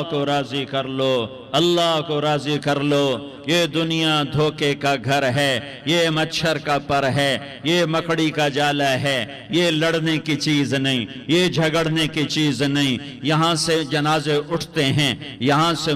کو راضی کر لو، اللہ کو راضی کر لو۔ یہ دنیا دھوکے کا گھر ہے، یہ مچھر کا پر ہے، یہ مکڑی کا جالا ہے، یہ لڑنے کی چیز نہیں، یہ جھگڑنے کی چیز نہیں۔ یہاں سے جنازے اٹھتے ہیں، یہاں سے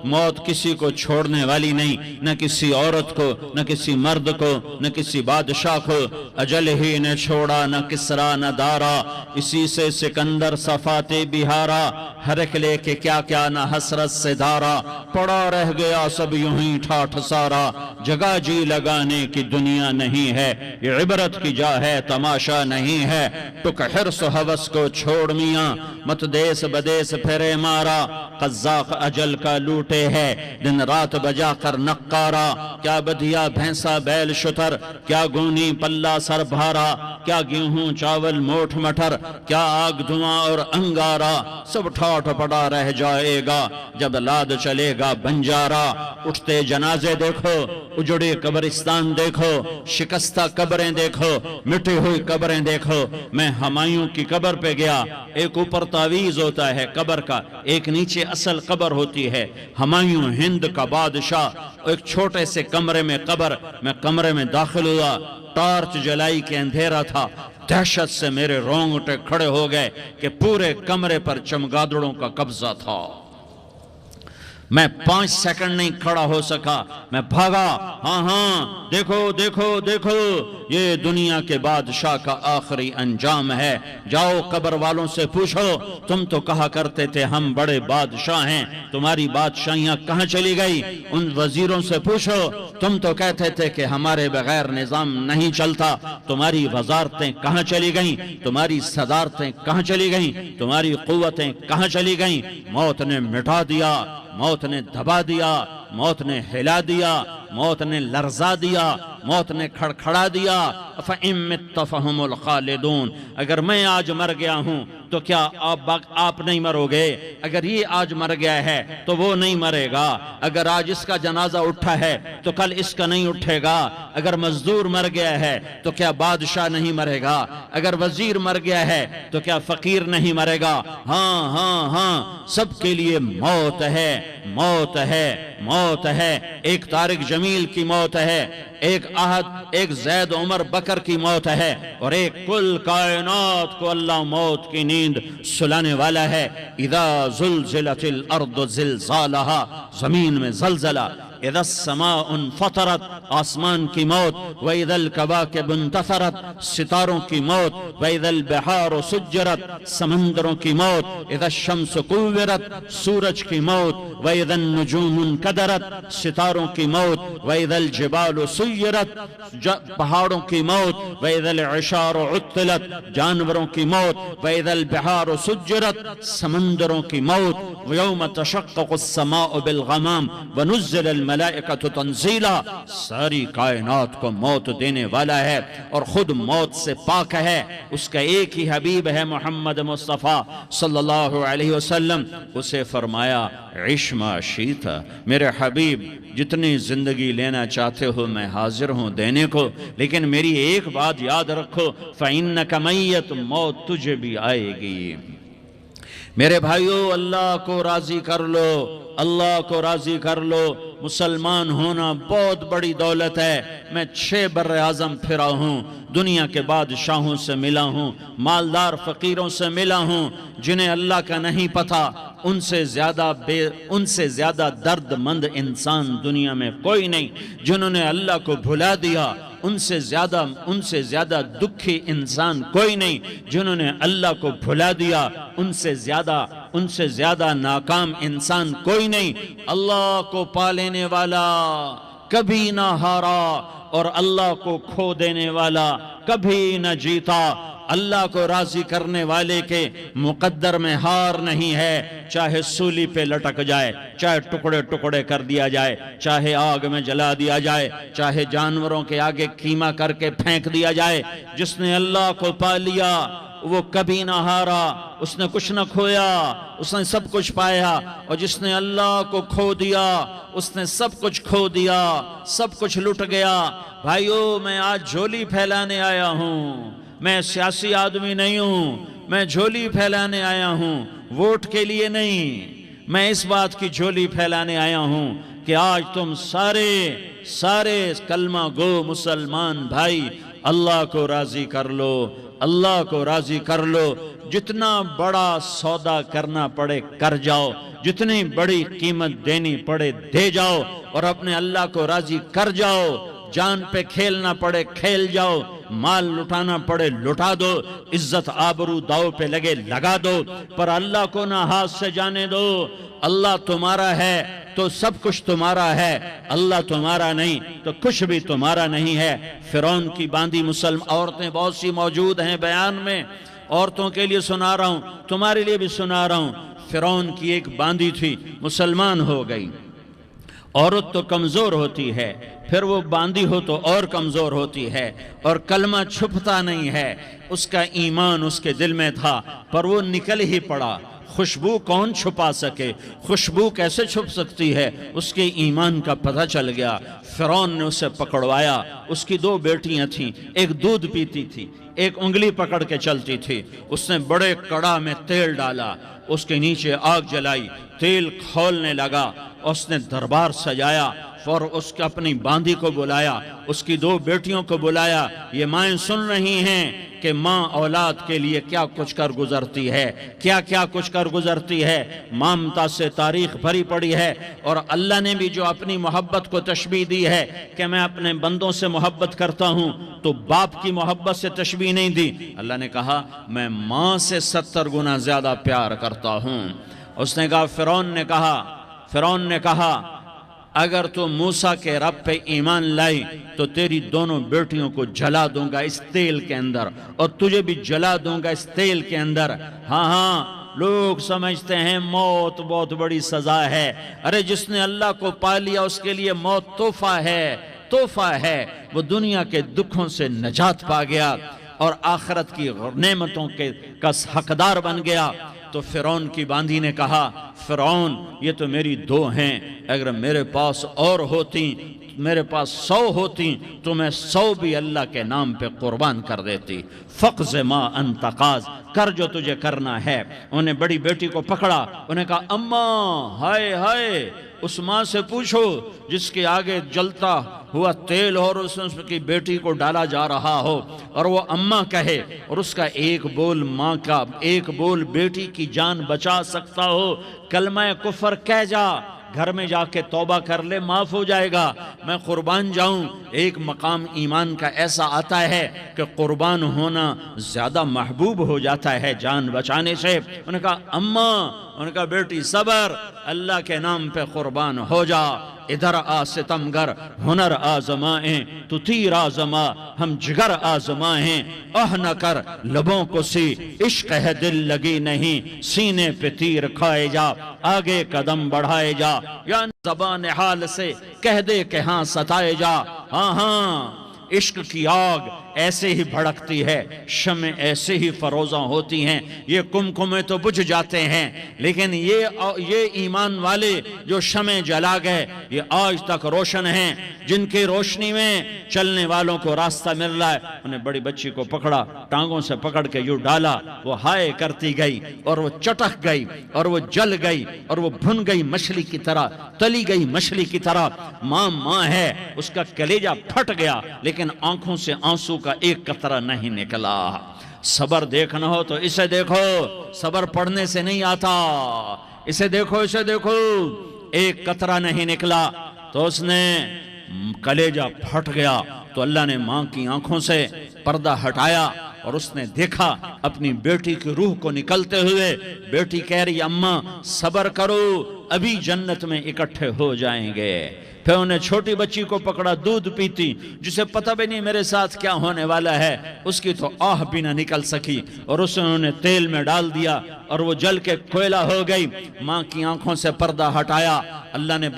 موت کسی کو چھوڑنے والی نہیں، نہ کسی عورت کو، نہ کسی مرد کو، نہ کسی بادشاہ کو۔ اجل ہی نے چھوڑا نہ کسرا نہ دارا، اسی سے سکندر صفات بہارا۔ ہرکلے کے کیا کیا نہ حسرت سے دھارا، پڑا رہ گیا سب یوں ہی ٹھاٹھ سارا۔ جگہ جی لگانے کی دنیا نہیں ہے، یہ عبرت کی جا ہے تماشا نہیں ہے۔ ٹک حرص و ہوس کو چھوڑ میاں، مت دیس بدیس پھرے مارا۔ قزاق اجل کا لوٹے ہے، دن رات بجا کر نقارا۔ کیا بدھیا بھینسا بیل شتر، کیا گونی پلہ سر بھارا۔ کیا گیہوں چاول موٹھ مٹر، کیا آگ دھواں اور انگارا۔ سب ٹھاٹھ پڑا رہ جائے گا جب لاد چلے گا بنجارا۔ اٹھتے جنازے دیکھو، اجڑے قبرستان دیکھو، شکستہ قبریں دیکھو، مٹی ہوئی قبریں دیکھو۔ میں ہمایوں کی قبر پہ گیا، ایک اوپر تعویذ ہوتا ہے قبر کا، ایک نیچے اصل قبر ہوتی ہے۔ ہمایوں ہند کا بادشاہ، ایک چھوٹے سے کمرے میں قبر، میں کمرے میں داخل ہوا، ٹارچ جلائی کے اندھیرا تھا۔ دہشت سے میرے رونگٹے کھڑے ہو گئے کہ پورے کمرے پر چمگادڑوں کا قبضہ تھا۔ میں 5 سیکنڈ نہیں کھڑا ہو سکا، میں بھاگا۔ ہاں دیکھو دیکھو دیکھو، یہ دنیا کے بادشاہ کا آخری انجام ہے۔ جاؤ قبر والوں سے پوچھو، تم تو کہا کرتے تھے ہم بڑے بادشاہ ہیں، تمہاری بادشاہیاں کہاں چلی گئی؟ ان وزیروں سے پوچھو، تم تو کہتے تھے کہ ہمارے بغیر نظام نہیں چلتا، تمہاری وزارتیں کہاں چلی گئیں؟ تمہاری صدارتیں کہاں چلی گئیں؟ تمہاری قوتیں کہاں چلی گئیں؟ موت نے مٹا دیا، موت نے دبا دیا، موت نے ہلا دیا، موت نے لرزا دیا، موت نے کھڑکھڑا دیا۔ فَإِن مِتَّ فَهُمُ الْخَالِدُونَ، اگر میں آج مر گیا ہوں تو کیا آپ نہیں مرو گے؟ اگر یہ آج مر گیا ہے تو وہ نہیں مرے گا۔ اگر آج اس کا جنازہ اٹھا ہے تو کل اس کا نہیں اٹھے گا۔ اگر مزدور مر گیا ہے تو کیا بادشاہ نہیں مرے گا؟ اگر وزیر مر گیا ہے تو کیا فقیر نہیں مرے گا؟ ہاں ہاں ہاں، سب کے لیے موت ہے، موت ہے، موت ہے۔ ایک طارق جمیل کی موت ہے، ایک زید عمر بکر کی موت ہے، اور ایک کل کائنات کو اللہ موت کی نیند سلانے والا ہے۔ اذا زلزلت الارض زلزالہا، زمین میں زلزلہ، اذا السماء انفطرت، آسمان کی موت، وَإِذَا الْكَوَاكِبُ انتثرت، ستاروں کی موت، وَإِذَا الْبِحَارُ سُجِّرَتْ، سمندروں کی موت، اذا الشمس كُوِّرَتْ، سورج کی موت، وَإِذَا النُّجُومُ انكدرت، ستاروں کی موت، وَإِذَا الْجِبَالُ سُيِّرَتْ، پہاڑوں کی موت، وَإِذَا الْعِشَارُ عُطِّلَتْ، جانوروں کی موت، وَإِذَا الْبِحَارُ سُجِّرَتْ، سمندروں کی موت، وَيَوْمَ تَشَقَّقُ السَّمَاءُ بِالْغَمَامِ وَنُزِّلَ الْمَلَائِكَةُ تَنزِيلًا۔ ساری کائنات کو موت دینے والا ہے اور خود موت سے پاک ہے۔ اس کا ایک ہی حبیب ہے محمد مصطفیٰ صلی اللہ علیہ وسلم۔ اسے فرمایا عِشْ مَا شِئْتَ، میرے حبیب جتنی زندگی لینا چاہتے ہو میں حاضر ہوں دینے کو، لیکن میری ایک بات یاد رکھو، فَإِنَّكَ مَيَّتٌ، موت تجھے بھی آئے گی۔ میرے بھائیو، اللہ کو راضی کر لو، اللہ کو راضی کر لو۔ مسلمان ہونا بہت بڑی دولت ہے۔ میں 6 بر اعظم پھرا ہوں، دنیا کے بادشاہوں سے ملا ہوں، مالدار فقیروں سے ملا ہوں، جنہیں اللہ کا نہیں پتہ، ان سے زیادہ درد مند انسان دنیا میں کوئی نہیں۔ جنہوں نے اللہ کو بھلا دیا، ان سے زیادہ دکھی انسان کوئی نہیں۔ جنہوں نے اللہ کو بھلا دیا، ان سے زیادہ ناکام انسان کوئی نہیں۔ اللہ کو پا لینے والا کبھی نہ ہارا، اور اللہ کو کھو دینے والا کبھی نہ جیتا۔ اللہ کو راضی کرنے والے کے مقدر میں ہار نہیں ہے، چاہے سولی پہ لٹک جائے، چاہے ٹکڑے ٹکڑے کر دیا جائے، چاہے آگ میں جلا دیا جائے، چاہے جانوروں کے آگے کیما کر کے پھینک دیا جائے۔ جس نے اللہ کو پا لیا وہ کبھی نہ ہارا، اس نے کچھ نہ کھویا، اس نے سب کچھ پایا۔ اور جس نے اللہ کو کھو دیا اس نے سب کچھ کھو دیا، سب کچھ لٹ گیا۔ بھائیو، میں آج جھولی پھیلانے آیا ہوں، میں سیاسی آدمی نہیں ہوں، میں جھولی پھیلانے آیا ہوں، ووٹ کے لیے نہیں، میں اس بات کی جھولی پھیلانے آیا ہوں کہ آج تم سارے کلمہ گو مسلمان بھائی اللہ کو راضی کر لو، اللہ کو راضی کر لو، جتنا بڑا سودا کرنا پڑے کر جاؤ، جتنی بڑی قیمت دینی پڑے دے جاؤ، اور اپنے اللہ کو راضی کر جاؤ، جان پہ کھیلنا پڑے کھیل جاؤ، مال لٹانا پڑے لٹا دو، عزت آبرو داؤ پہ لگے لگا دو، پر اللہ کو نہ ہاتھ سے جانے دو۔ اللہ تمہارا ہے تو سب کچھ تمہارا ہے، اللہ تمہارا نہیں تو کچھ بھی تمہارا نہیں ہے۔ فرعون کی باندھی مسلم عورتیں بہت سی موجود ہیں بیان میں، عورتوں کے لیے سنا رہا ہوں، تمہارے لیے بھی سنا رہا ہوں۔ فرعون کی ایک باندھی تھی، مسلمان ہو گئی۔ عورت تو کمزور ہوتی ہے، پھر وہ باندھی ہو تو اور کمزور ہوتی ہے، اور کلمہ چھپتا نہیں ہے۔ اس کا ایمان اس کے دل میں تھا، پر وہ نکل ہی پڑا۔ خوشبو کون چھپا سکے؟ خوشبو کیسے چھپ سکتی ہے؟ اس کے ایمان کا پتہ چل گیا۔ فرعون نے اسے پکڑوایا۔ اس کی 2 بیٹیاں تھیں، ایک دودھ پیتی تھی، ایک انگلی پکڑ کے چلتی تھی۔ اس نے بڑے کڑا میں تیل ڈالا، اس کے نیچے آگ جلائی، تیل کھولنے لگا، اس نے دربار سجایا، اور اس کے اپنی باندھی کو بلایا، اس کی 2 بیٹیوں کو بلایا۔ یہ مائیں سن رہی ہیں کہ ماں اولاد کے لیے کیا کچھ کر گزرتی ہے، کیا کچھ کر گزرتی ہے۔ مامتا سے تاریخ بھری پڑی ہے، اور اللہ نے بھی جو اپنی محبت کو تشبیہ دی ہے کہ میں اپنے بندوں سے محبت کرتا ہوں، تو باپ کی محبت سے تشبیہ نہیں دی۔ اللہ نے کہا میں ماں سے 70 گنا زیادہ پیار کرتا ہوں۔ اس نے کہا فرعون نے کہا اگر تو موسیٰ کے رب پہ ایمان لائی تو تیری دونوں بیٹیوں کو جلا دوں گا اس تیل کے اندر، اور تجھے بھی جلا دوں گا اس تیل کے اندر۔ ہاں لوگ سمجھتے ہیں موت بہت بڑی سزا ہے۔ ارے جس نے اللہ کو پا لیا اس کے لیے موت تحفہ ہے۔ وہ دنیا کے دکھوں سے نجات پا گیا اور آخرت کی نعمتوں کا حقدار بن گیا۔ تو فرعون کی باندھی نے کہا فرعون یہ تو میری 2 ہیں، اگر میرے پاس اور ہوتی، میرے پاس 100 ہوتی تو میں 100 بھی اللہ کے نام پہ قربان کر دیتی۔ فقض ما انت قاض، کر جو تجھے کرنا ہے۔ انہیں بڑی بیٹی کو پکڑا، انہیں کہا اماں ہائے اس ماں سے پوچھو جس کے آگے جلتا ہوا تیل اور اس کی بیٹی کو ڈالا جا رہا ہو، اور وہ اماں کہے، اور اس کا ایک بول ماں کا، ایک بول بیٹی کی جان بچا سکتا ہو، کلمہ کفر کہہ جا، گھر میں جا کے توبہ کر لے، معاف ہو جائے گا، میں قربان جاؤں۔ ایک مقام ایمان کا ایسا آتا ہے کہ قربان ہونا زیادہ محبوب ہو جاتا ہے جان بچانے سے۔ انہوں نے کہا اماں، انہوں نے کہا بیٹی صبر، اللہ کے نام پہ قربان ہو جا۔ ادھر آ ستمگر، ہنر آزمائیں تو تیر آزما، ہم جگر آزمائیں، نہ کر لبوں کو سی، عشق ہے دل لگی نہیں، سینے پہ تیر کھائے جا، آگے قدم بڑھائے جا، یا زبان حال سے کہہ دے کہ ہاں ستائے جا۔ ہاں عشق کی آگ ایسے ہی بھڑکتی ہے، شمع ایسے ہی فروزاں ہوتی ہیں، یہ کمکمے تو بجھ جاتے ہیں، لیکن یہ ایمان والے جو شمع جلا گئے یہ آج تک روشن ہیں، جن کی روشنی میں چلنے والوں کو راستہ مل رہا ہے۔ انہیں بڑی بچی کو پکڑا، ٹانگوں سے پکڑ کے یوں ڈالا، وہ ہائے کرتی گئی، اور وہ چٹک گئی، اور وہ جل گئی، اور وہ بھن گئی مچھلی کی طرح، تلی گئی مچھلی کی طرح۔ ماں ہے، اس کا کلیجہ پھٹ گیا، لیکن آنکھوں سے آنسو کا ایک قطرہ نہیں نکلا۔ صبر دیکھنا ہو تو اسے دیکھو، صبر پڑھنے سے نہیں آتا، اسے دیکھو ایک قطرہ نہیں نکلا، تو اس نے کلیجہ پھٹ گیا۔ تو اللہ نے ماں کی آنکھوں سے پردہ ہٹایا، اور اس نے دیکھا اپنی بیٹی کی روح کو نکلتے ہوئے۔ بیٹی کہہ رہی اماں صبر کرو، ابھی جنت میں اکٹھے ہو جائیں گے۔ پھر انہیں چھوٹی بچی کو پکڑا، دودھ پیتی، جسے پتہ بھی نہیں میرے ساتھ کیا ہونے والا ہے، اس کی تو آہ بھی نہ نکل سکی، اور اسے انہوں نے تیل میں ڈال دیا، اور وہ جل کے کوئلہ ہو گئی۔ ماں کی آنکھوں سے پردہ ہٹایا، اللہ نے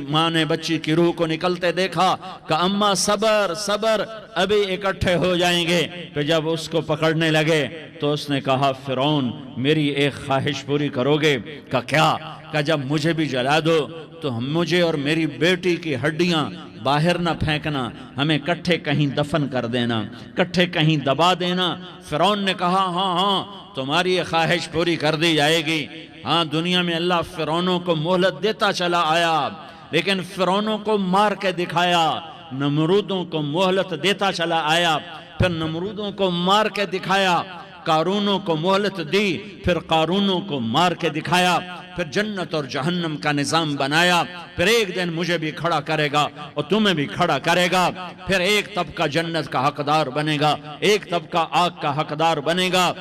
ماں نے بچی کی روح کو نکلتے دیکھا کہ اماں صبر، ابھی اکٹھے ہو جائیں گے۔ پھر جب اس کو پکڑنے لگے تو اس نے کہا فرعون میری ایک خواہش پوری کرو گے؟ کہ کیا؟ کہ جب مجھے بھی جلا دو تو مجھے اور میری بیٹی کی ہڈیاں باہر نہ پھینکنا، ہمیں کٹھے کہیں دفن کر دینا، کٹھے کہیں دبا دینا۔ فرعون نے کہا ہاں ہاں تمہاری یہ خواہش پوری کر دی جائے گی۔ ہاں دنیا میں اللہ فرعونوں کو مہلت دیتا چلا آیا، لیکن فرعونوں کو مار کے دکھایا، نمرودوں کو مہلت دیتا چلا آیا، پھر نمرودوں کو مار کے دکھایا، قارونوں کو مہلت دی، پھر قارونوں کو مار کے دکھایا، پھر جنت اور جہنم کا نظام بنایا، پھر ایک دن مجھے بھی کھڑا کرے گا اور تمہیں بھی کھڑا کرے گا، پھر ایک طبقہ جنت کا حقدار بنے گا، ایک طبقہ آگ کا حقدار بنے گا۔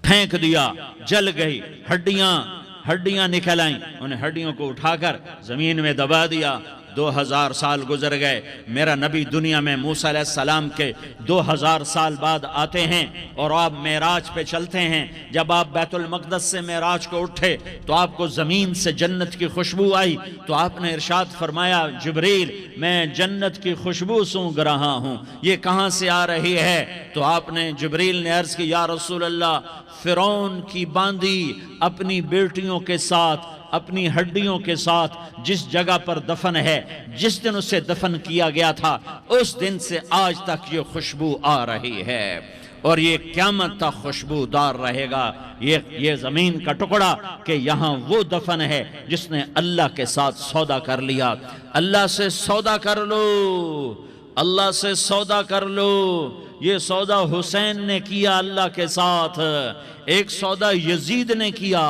پھینک دیا، جل گئی، ہڈیاں نکل آئیں، انہیں ہڈیوں کو اٹھا کر زمین میں دبا دیا۔ 2000 سال گزر گئے، میرا نبی دنیا میں موسیٰ علیہ السلام کے 2000 سال بعد آتے ہیں اور آپ معراج پہ چلتے ہیں۔ جب آپ بیت المقدس سے معراج کو اٹھے تو آپ کو زمین سے جنت کی خوشبو آئی، تو آپ نے ارشاد فرمایا جبریل میں جنت کی خوشبو سونگھ رہا ہوں، یہ کہاں سے آ رہی ہے؟ تو آپ نے جبریل نے عرض کی یا رسول اللہ فرعون کی باندی اپنی بیٹیوں کے ساتھ، اپنی ہڈیوں کے ساتھ جس جگہ پر دفن ہے، جس دن اسے دفن کیا گیا تھا اس دن سے آج تک یہ خوشبو آ رہی ہے، اور یہ قیامت تک خوشبودار رہے گا۔ یہ زمین کا ٹکڑا کہ یہاں وہ دفن ہے جس نے اللہ کے ساتھ سودا کر لیا۔ اللہ سے سودا کر لو، اللہ سے سودا کر لو۔ یہ سودا حسین نے کیا اللہ کے ساتھ، ایک سودا یزید نے کیا،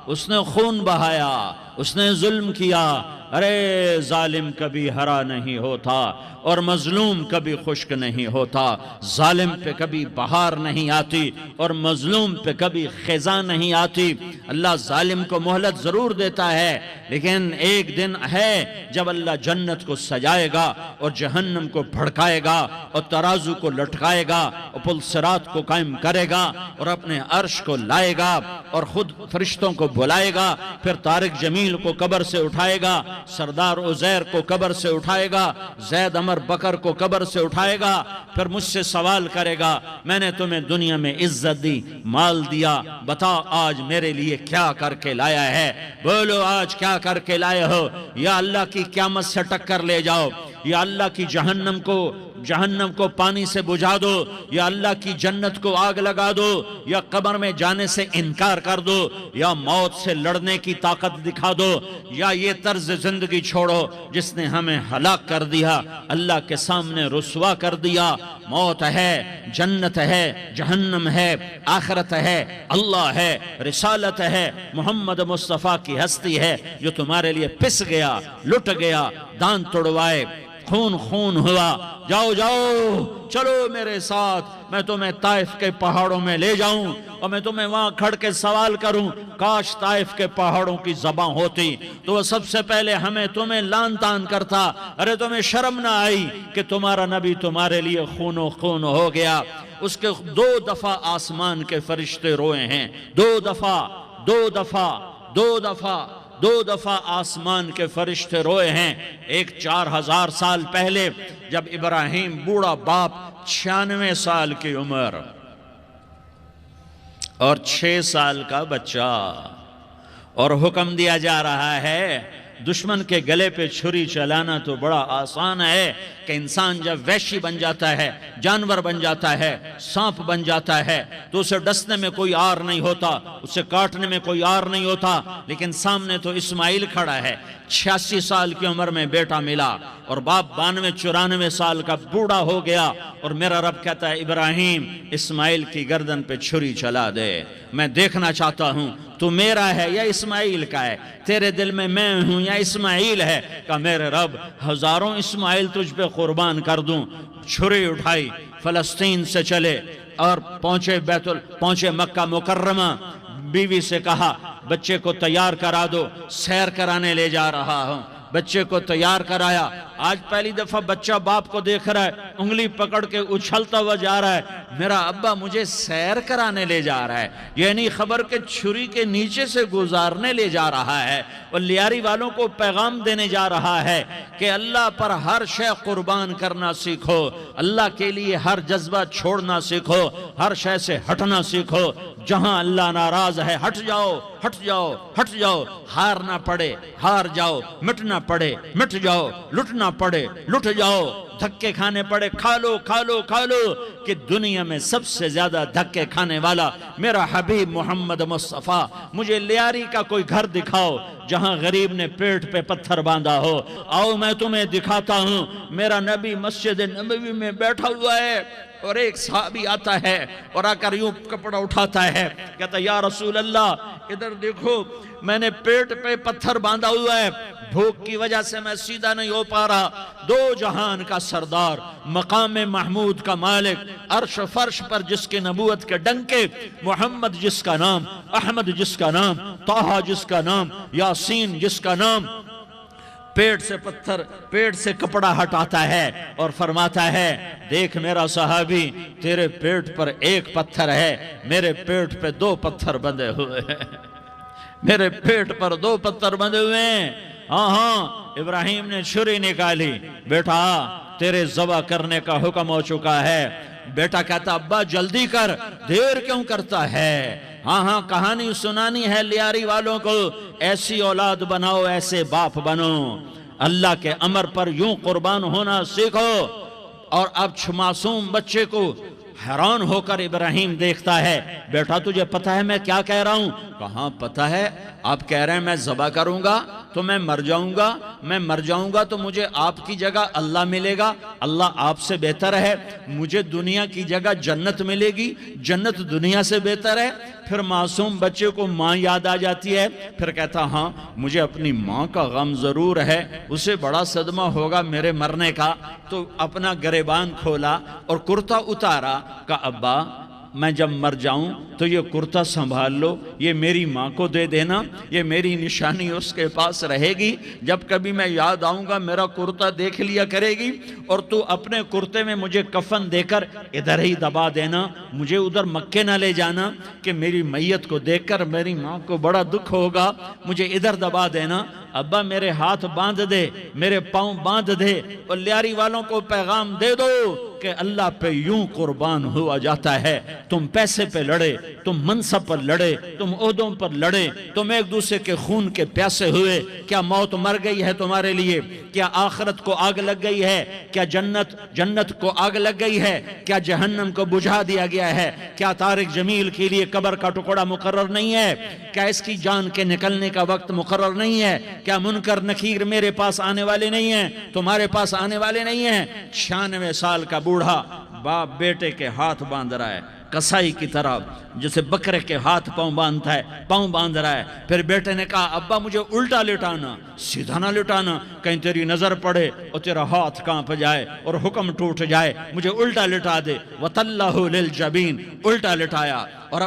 اس نے خون بہایا، اس نے ظلم کیا۔ ارے ظالم کبھی ہرا نہیں ہوتا اور مظلوم کبھی خشک نہیں ہوتا، ظالم پہ کبھی بہار نہیں آتی اور مظلوم پہ کبھی خزاں نہیں آتی۔ اللہ ظالم کو مہلت ضرور دیتا ہے، لیکن ایک دن ہے جب اللہ جنت کو سجائے گا اور جہنم کو بھڑکائے گا اور ترازو کو لٹکائے گا اور پل صراط کو قائم کرے گا اور اپنے عرش کو لائے گا اور خود فرشتوں کو بلائے گا، پھر طارق جمیل کو قبر سے اٹھائے گا، سردار عزیر کو قبر سے اٹھائے گا، زید عمر بکر کو قبر سے اٹھائے گا، پھر مجھ سے سوال کرے گا میں نے تمہیں دنیا میں عزت دی، مال دیا، بتا آج میرے لیے کیا کر کے لایا ہے؟ بولو آج کیا کر کے لائے ہو؟ یا اللہ کی قیامت سے ٹکر لے جاؤ، یا اللہ کی جہنم کو پانی سے بجھا دو، یا اللہ کی جنت کو آگ لگا دو، یا قبر میں جانے سے انکار کر دو، یا موت سے لڑنے کی طاقت دکھا دو، یا یہ طرز زندگی چھوڑو جس نے ہمیں ہلاک کر دیا، اللہ کے سامنے رسوا کر دیا۔ موت ہے، جنت ہے، جہنم ہے، آخرت ہے، اللہ ہے، رسالت ہے، محمد مصطفیٰ کی ہستی ہے جو تمہارے لیے پس گیا، لٹ گیا، دان توڑوائے، خون ہوا۔ جاؤ چلو میرے ساتھ، میں تمہیں طائف کے پہاڑوں میں لے جاؤں اور میں تمہیں وہاں کھڑ کے سوال کروں، کاش طائف کے پہاڑوں کی زبان ہوتی تو وہ سب سے پہلے تمہیں لان تان کرتا۔ ارے تمہیں شرم نہ آئی کہ تمہارا نبی تمہارے لیے خون ہو گیا؟ اس کے 2 دفعہ آسمان کے فرشتے روئے ہیں، 2 دفعہ آسمان کے فرشتے روئے ہیں۔ ایک 4000 سال پہلے جب ابراہیم بوڑھا باپ 96 سال کی عمر اور 6 سال کا بچہ، اور حکم دیا جا رہا ہے دشمن کے گلے پہ چھری چلانا تو بڑا آسان ہے کہ انسان جب وحشی بن جاتا ہے، جانور بن جاتا ہے، سانپ بن جاتا ہے تو اسے ڈسنے میں کوئی آر نہیں ہوتا، اسے کاٹنے میں کوئی آر نہیں ہوتا، لیکن سامنے تو اسماعیل کھڑا ہے، 86 سال کی عمر میں بیٹا ملا اور باپ 92-94 سال کا بوڑھا ہو گیا، اور میرا رب کہتا ہے ابراہیم اسماعیل کی گردن پہ چھری چلا دے، میں دیکھنا چاہتا ہوں تو میرا ہے یا اسماعیل کا ہے، تیرے دل میں میں ہوں یا اسماعیل ہے؟ کہ میرے رب ہزاروں اسماعیل تجھ پہ قربان کر دوں۔ چھری اٹھائی، فلسطین سے چلے اور پہنچے مکہ مکرمہ، بیوی سے کہا بچے کو تیار کرا دو، سیر کرانے لے جا رہا ہوں۔ بچے کو تیار کرایا، آج پہلی دفعہ بچہ باپ کو دیکھ رہا ہے، انگلی پکڑ کے اچھلتا ہوا جا رہا ہے، میرا ابا مجھے سیر کرانے لے جا رہا ہے، یعنی خبر کے چھری کے نیچے سے گزارنے لے جا رہا ہے، اور لیاری والوں کو پیغام دینے جا رہا ہے کہ اللہ پر ہر شے قربان کرنا سیکھو، اللہ کے لیے ہر جذبہ چھوڑنا سیکھو، ہر شے سے ہٹنا سیکھو، جہاں اللہ ناراض ہے ہٹ جاؤ، ہٹ جاؤ ہٹ جاؤ، ہارنا پڑے ہار جاؤ، مٹنا پڑے مٹ جاؤ، لٹنا پڑے لٹ جاؤ، دھکے کھانے پڑے کھا لو کھا لو کھا لو، کہ دنیا میں سب سے زیادہ دھکے کھانے والا میرا حبیب محمد مصطفیٰ۔ مجھے لیاری کا کوئی گھر دکھاؤ جہاں غریب نے پیٹ پہ پتھر باندھا ہو، آؤ میں تمہیں دکھاتا ہوں۔ میرا نبی مسجد نبوی میں بیٹھا ہوا ہے اور ایک صحابی آتا ہے اور آ کر یوں کپڑا اٹھاتا ہے، کہتا یا رسول اللہ ادھر دیکھو، میں نے پیٹ پہ پتھر باندھا ہوا ہے، بھوک کی وجہ سے میں سیدھا نہیں ہو پا رہا۔ دو جہان کا سردار، مقام محمود کا مالک، عرش فرش پر جس کی نبوت کے ڈنکے، محمد جس کا نام، احمد جس کا نام، طٰہٰ جس کا نام، یاسین جس کا نام، پیٹ سے پتھر، پیٹ سے کپڑا ہٹاتا ہے اور فرماتا ہے دیکھ میرا صحابی، تیرے پیٹ پر ایک پتھر ہے، میرے پیٹ پہ دو پتھر بندھے ہوئے ہیں، میرے پیٹ پر دو پتھر بندھے ہوئے ہیں۔ ہاں ہاں، ابراہیم نے چھری نکالی، بیٹا تیرے ذبح کرنے کا حکم ہو چکا ہے۔ بیٹا کہتا ابا جلدی کر، دیر کیوں کرتا ہے؟ ہاں ہاں، کہانی سنانی ہے لیاری والوں کو، ایسی اولاد بناؤ، ایسے باپ بنو، اللہ کے امر پر یوں قربان ہونا سیکھو۔ اور اب معصوم بچے کو حیران ہو کر ابراہیم دیکھتا ہے، بیٹا تجھے پتہ ہے میں کیا کہہ رہا ہوں؟ کہاں پتہ ہے، آپ کہہ رہے ہیں میں ذبح کروں گا تو میں مر جاؤں گا، میں مر جاؤں گا تو مجھے آپ کی جگہ اللہ ملے گا، اللہ آپ سے بہتر ہے، مجھے دنیا کی جگہ جنت ملے گی، جنت دنیا سے بہتر ہے۔ پھر معصوم بچے کو ماں یاد آ جاتی ہے، پھر کہتا ہاں مجھے اپنی ماں کا غم ضرور ہے، اسے بڑا صدمہ ہوگا میرے مرنے کا۔ تو اپنا گریبان کھولا اور کرتا اتارا، کہا ابا میں جب مر جاؤں تو یہ کرتا سنبھال لو، یہ میری ماں کو دے دینا، یہ میری نشانی اس کے پاس رہے گی، جب کبھی میں یاد آؤں گا میرا کرتا دیکھ لیا کرے گی، اور تو اپنے کرتے میں مجھے کفن دے کر ادھر ہی دبا دینا، مجھے ادھر مکے نہ لے جانا کہ میری میت کو دیکھ کر میری ماں کو بڑا دکھ ہوگا، مجھے ادھر دبا دینا۔ ابا میرے ہاتھ باندھ دے، میرے پاؤں باندھ دے، اور لیاری والوں کو پیغام دے دو کہ اللہ پہ یوں قربان ہوا جاتا ہے۔ تم پیسے پہ لڑے، تم منصب پر لڑے، تم عہدوں پر لڑے، تم ایک دوسرے کے خون کے پیاسے ہوئے، کیا موت مر گئی ہے تمہارے لیے؟ کیا آخرت کو آگ لگ گئی ہے؟ کیا جنت کو آگ لگ گئی ہے؟ کیا جہنم کو بجھا دیا گیا ہے؟ کیا طارق جمیل کے لیے قبر کا ٹکڑا مقرر نہیں ہے؟ کیا اس کی جان کے نکلنے کا وقت مقرر نہیں ہے؟ کیا منکر نکیر میرے پاس آنے والے نہیں ہیں، تمہارے پاس آنے والے نہیں ہیں؟ 96 سال کا بوڑھا باپ بیٹے کے ہاتھ باندھ رہا ہے، کسائی کی طرح جسے بکرے کے ہاتھ پاؤں باندھتا ہے، پاؤں باندھ رہا ہے۔ پھر بیٹے نے کہا ابا مجھے الٹا لٹانا، سیدھا نہ لٹانا، کہیں تیری نظر پڑے اور تیرا ہاتھ کانپ جائے اور حکم ٹوٹ جائے، مجھے الٹا لٹا دے۔ وَتَلَّهُ لِلْجَبِينَ، الٹا لٹایا اور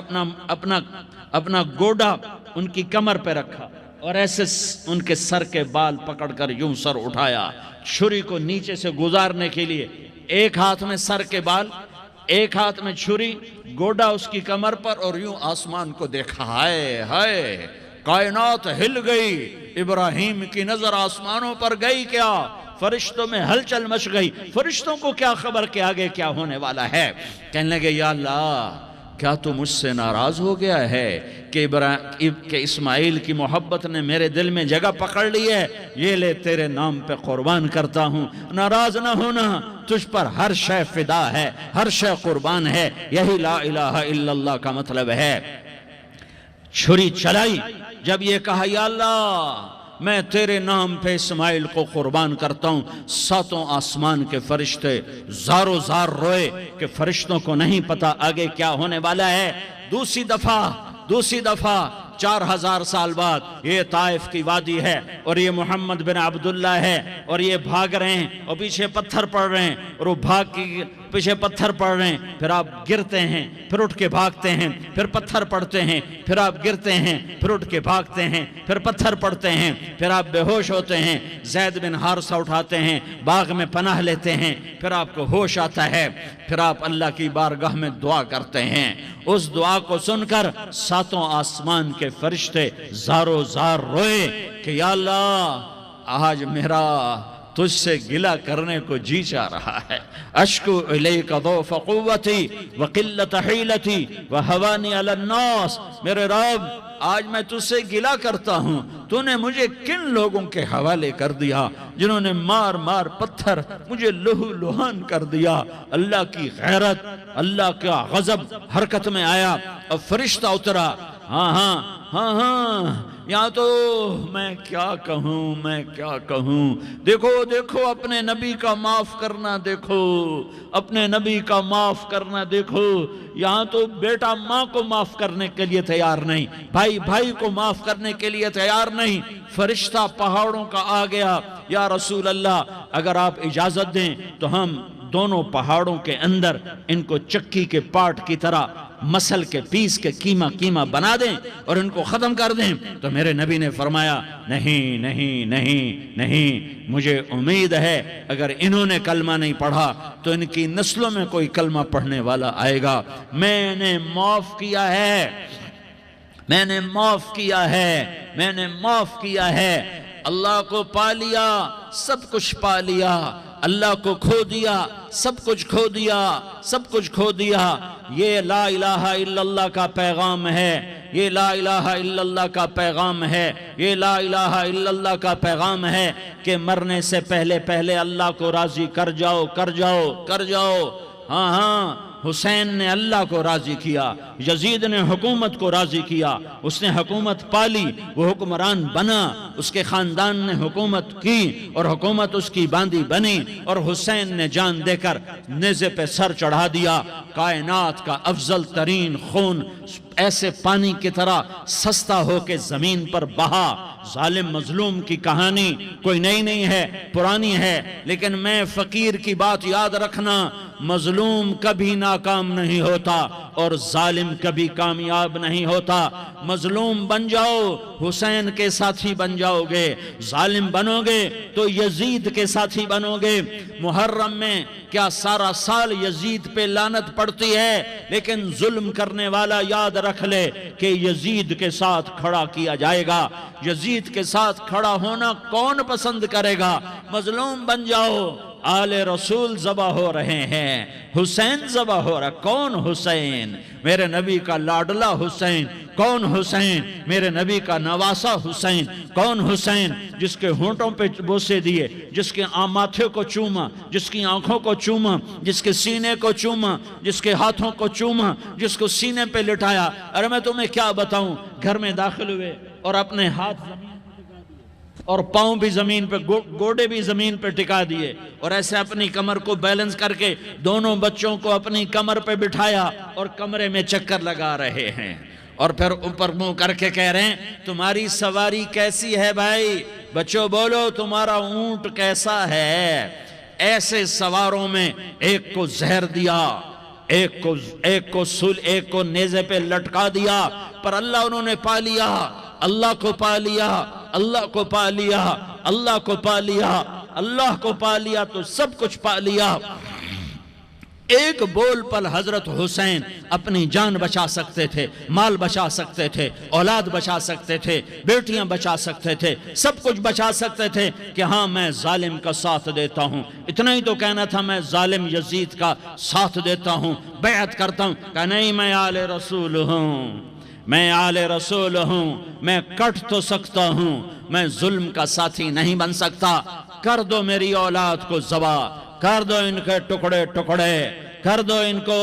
اپنا گوڈا ان کی کمر پہ رکھا اور ایسے ان کے سر کے بال پکڑ کر یوں سر اٹھایا، چھری کو نیچے سے گزارنے کے لیے، ایک ہاتھ میں سر کے بال، ایک ہاتھ میں چھری، گوڈا اس کی کمر پر، اور یوں آسمان کو دیکھا۔ ہائے ہائے، کائنات ہل گئی، ابراہیم کی نظر آسمانوں پر گئی کیا؟ فرشتوں میں ہلچل مچ گئی، فرشتوں کو کیا خبر کہ آگے کیا ہونے والا ہے؟ کہنے لگے یا اللہ کیا تو مجھ سے ناراض ہو گیا ہے کہ اسماعیل کی محبت نے میرے دل میں جگہ پکڑ لی ہے؟ یہ لے تیرے نام پہ قربان کرتا ہوں، ناراض نہ ہونا، تجھ پر ہر شے فدا ہے، ہر شے قربان ہے، یہی لا الہ الا اللہ کا مطلب ہے۔ چھری چلائی، جب یہ کہا یا اللہ میں تیرے نام پہ اسماعیل کو قربان کرتا ہوں، ساتوں آسمان کے فرشتے زارو زار روئے کہ فرشتوں کو نہیں پتا آگے کیا ہونے والا ہے۔ دوسری دفعہ 4000 سال بعد یہ طائف کی وادی ہے اور یہ محمد بن عبداللہ ہے اور یہ بھاگ رہے ہیں اور پیچھے پتھر پڑ رہے ہیں اور وہ بھاگ کے پیچھے پتھر پڑ رہے ہیں، پھر آپ گرتے ہیں، پھر اٹھ کے بھاگتے ہیں، پھر پتھر پڑتے ہیں، پھر آپ گرتے ہیں، پھر اٹھ کے بھاگتے ہیں، پھر پتھر پڑتے ہیں، پھر آپ بے ہوش ہوتے ہیں، زید بن حارثہ اٹھاتے ہیں، باغ میں پناہ لیتے ہیں، پھر آپ کو ہوش آتا ہے، پھر آپ اللہ کی بارگاہ میں دعا کرتے ہیں۔ اس دعا کو سن کر ساتوں آسمان کے فرشتے زارو زار روئے کہ یا اللہ آج میرا تجھ سے گلہ کرنے کو جی چاہ رہا ہے۔ اشکو الیک ضعف قوتی وقلت حیلتی وہوانی علی الناس، میرے رب آج میں تجھ سے گلہ کرتا ہوں، تو نے مجھے کن لوگوں کے حوالے کر دیا جنہوں نے مار مار پتھر مجھے لہو لہان کر دیا۔ اللہ کی غیرت، اللہ کا غضب حرکت میں آیا اور فرشتہ اترا۔ ہاں ہاں ہاں ہاں، یہاں تو میں کیا کہوں، میں کیا کہوں۔ دیکھو دیکھو اپنے نبی کا معاف کرنا، دیکھو اپنے نبی کا معاف کرنا، دیکھو یہاں تو بیٹا ماں کو معاف کرنے کے لیے تیار نہیں، بھائی بھائی کو معاف کرنے کے لیے تیار نہیں۔ فرشتہ پہاڑوں کا آ گیا، یا رسول اللہ اگر آپ اجازت دیں تو ہم دونوں پہاڑوں کے اندر ان کو چکی کے پاٹ کی طرح مسل کے پیس کے کیما کیما بنا دیں اور ان کو ختم کر دیں۔ تو میرے نبی نے فرمایا نہیں نہیں نہیں نہیں، مجھے امید ہے اگر انہوں نے کلمہ نہیں پڑھا تو ان کی نسلوں میں کوئی کلمہ پڑھنے والا آئے گا۔ میں نے معاف کیا ہے، میں نے معاف کیا ہے، میں نے معاف کیا ہے۔ اللہ کو پا لیا، سب کچھ پا لیا، اللہ کو کھو دیا، سب کچھ کھو دیا، سب کچھ کھو دیا۔ یہ لا الہ الا اللہ کا پیغام ہے، یہ لا الہ الا اللہ کا پیغام ہے، یہ لا الہ الا اللہ کا پیغام ہے کہ مرنے سے پہلے پہلے اللہ کو راضی کر جاؤ، کر جاؤ، کر جاؤ۔ ہاں ہاں، حسین نے اللہ کو راضی کیا، یزید نے حکومت کو راضی کیا، اس نے حکومت پالی، وہ حکمران بنا، اس کے خاندان نے حکومت کی اور حکومت اس کی باندھی بنی، اور حسین نے جان دے کر نیزے پہ سر چڑھا دیا۔ کائنات کا افضل ترین خون ایسے پانی کی طرح سستا ہو کے زمین پر بہا۔ ظالم مظلوم کی کہانی کوئی نئی نہیں ہے، پرانی ہے، لیکن میں فقیر کی بات یاد رکھنا، مظلوم کبھی ناکام نہیں ہوتا اور ظالم کبھی کامیاب نہیں ہوتا۔ مظلوم بن جاؤ حسین کے ساتھی بن جاؤ گے، ظالم بنو گے تو یزید کے ساتھی بنو گے۔ محرم میں کیا سارا سال یزید پہ لعنت پڑتی ہے، لیکن ظلم کرنے والا یاد رکھ لے کہ یزید کے ساتھ کھڑا کیا جائے گا۔ یزید کے ساتھ کھڑا ہونا کون پسند کرے گا؟ مظلوم بن جاؤ۔ آل رسول ذبح ہو رہے ہیں، حسین ذبح ہو رہا۔ کون حسین؟ میرے نبی کا لاڈلا حسین۔ کون حسین؟ میرے نبی کا نواسا حسین۔ کون حسین؟ جس کے ہونٹوں پہ بوسے دیے، جس کے ماتھے کو چوما، جس کی آنکھوں کو چوما، جس کے سینے کو چوما، جس کے ہاتھوں کو چوما، جس کو سینے پہ لٹایا۔ ارے میں تمہیں کیا بتاؤں، گھر میں داخل ہوئے اور اپنے ہاتھ زمین اور پاؤں بھی زمین پہ، گوڑے بھی زمین پہ ٹکا دیے، اور ایسے اپنی کمر کو بیلنس کر کے دونوں بچوں کو اپنی کمر پہ بٹھایا اور کمرے میں چکر لگا رہے ہیں، اور پھر اوپر منہ کر کے کہہ رہے ہیں تمہاری سواری کیسی ہے بھائی؟ بچوں بولو تمہارا اونٹ کیسا ہے؟ ایسے سواروں میں ایک کو زہر دیا، ایک کو نیزے پہ لٹکا دیا، پر اللہ انہوں نے پا لیا، اللہ کو پا لیا، اللہ کو پا لیا، اللہ کو پا لیا، اللہ کو پا لیا تو سب کچھ پا لیا۔ ایک بول پر حضرت حسین اپنی جان بچا سکتے تھے، مال بچا سکتے تھے، اولاد بچا سکتے تھے، بیٹیاں بچا سکتے تھے، سب کچھ بچا سکتے تھے کہ ہاں میں ظالم کا ساتھ دیتا ہوں۔ اتنا ہی تو کہنا تھا میں ظالم یزید کا ساتھ دیتا ہوں، بیعت کرتا ہوں، کہ نہیں میں آل رسول ہوں، میں آل رسول ہوں، میں کٹ تو سکتا ہوں، میں ظلم کا ساتھی نہیں بن سکتا۔ کر دو میری اولاد کو ذبح، کر دو ان کے ٹکڑے ٹکڑے، کر دو ان کو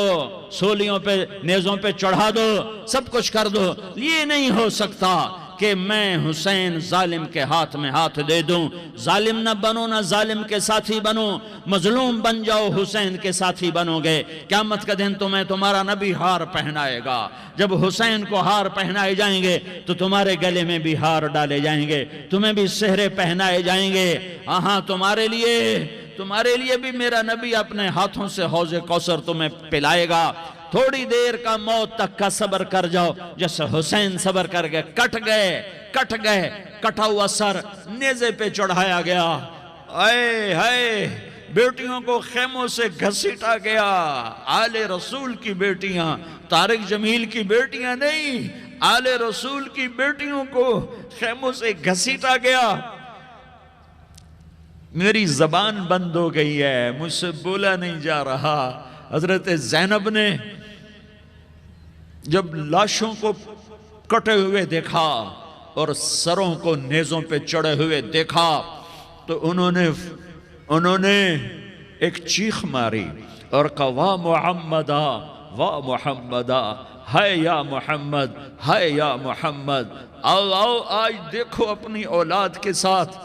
سولیوں پہ نیزوں پہ چڑھا دو، سب کچھ کر دو۔ یہ نہیں ہو سکتا کہ میں حسین ظالم کے ہاتھ میں ہاتھ دے دوں۔ ظالم نہ بنو، نہ ظالم کے ساتھی بنو، مظلوم بن جاؤ، حسین کے ساتھی بنو گے۔ قیامت کا دن تمہیں تمہارا نبی ہار پہنائے گا۔ جب حسین کو ہار پہنائے جائیں گے تو تمہارے گلے میں بھی ہار ڈالے جائیں گے، تمہیں بھی سہرے پہنائے جائیں گے۔ ہاں تمہارے لیے بھی میرا نبی اپنے ہاتھوں سے حوض کوثر تمہیں پلائے گا۔ تھوڑی دیر کا موت تک کا صبر کر جاؤ، جیسے حسین صبر کر گئے، کٹ گئے، کٹا ہوا سر نیزے پہ چڑھایا گیا۔ اے ہائے، بیٹیوں کو خیموں سے گھسیٹا گیا۔ آل رسول کی بیٹیاں، طارق جمیل کی بیٹیاں نہیں، آل رسول کی بیٹیوں کو خیموں سے گھسیٹا گیا۔ میری زبان بند ہو گئی ہے، مجھ سے بولا نہیں جا رہا۔ حضرت زینب نے جب لاشوں کو کٹے ہوئے دیکھا اور سروں کو نیزوں پہ چڑھے ہوئے دیکھا تو انہوں نے ایک چیخ ماری اور کہا واہ محمدہ واہ محمدہ، ہائے یا محمد، ہائے یا محمد، آؤ آؤ آج دیکھو اپنی اولاد کے ساتھ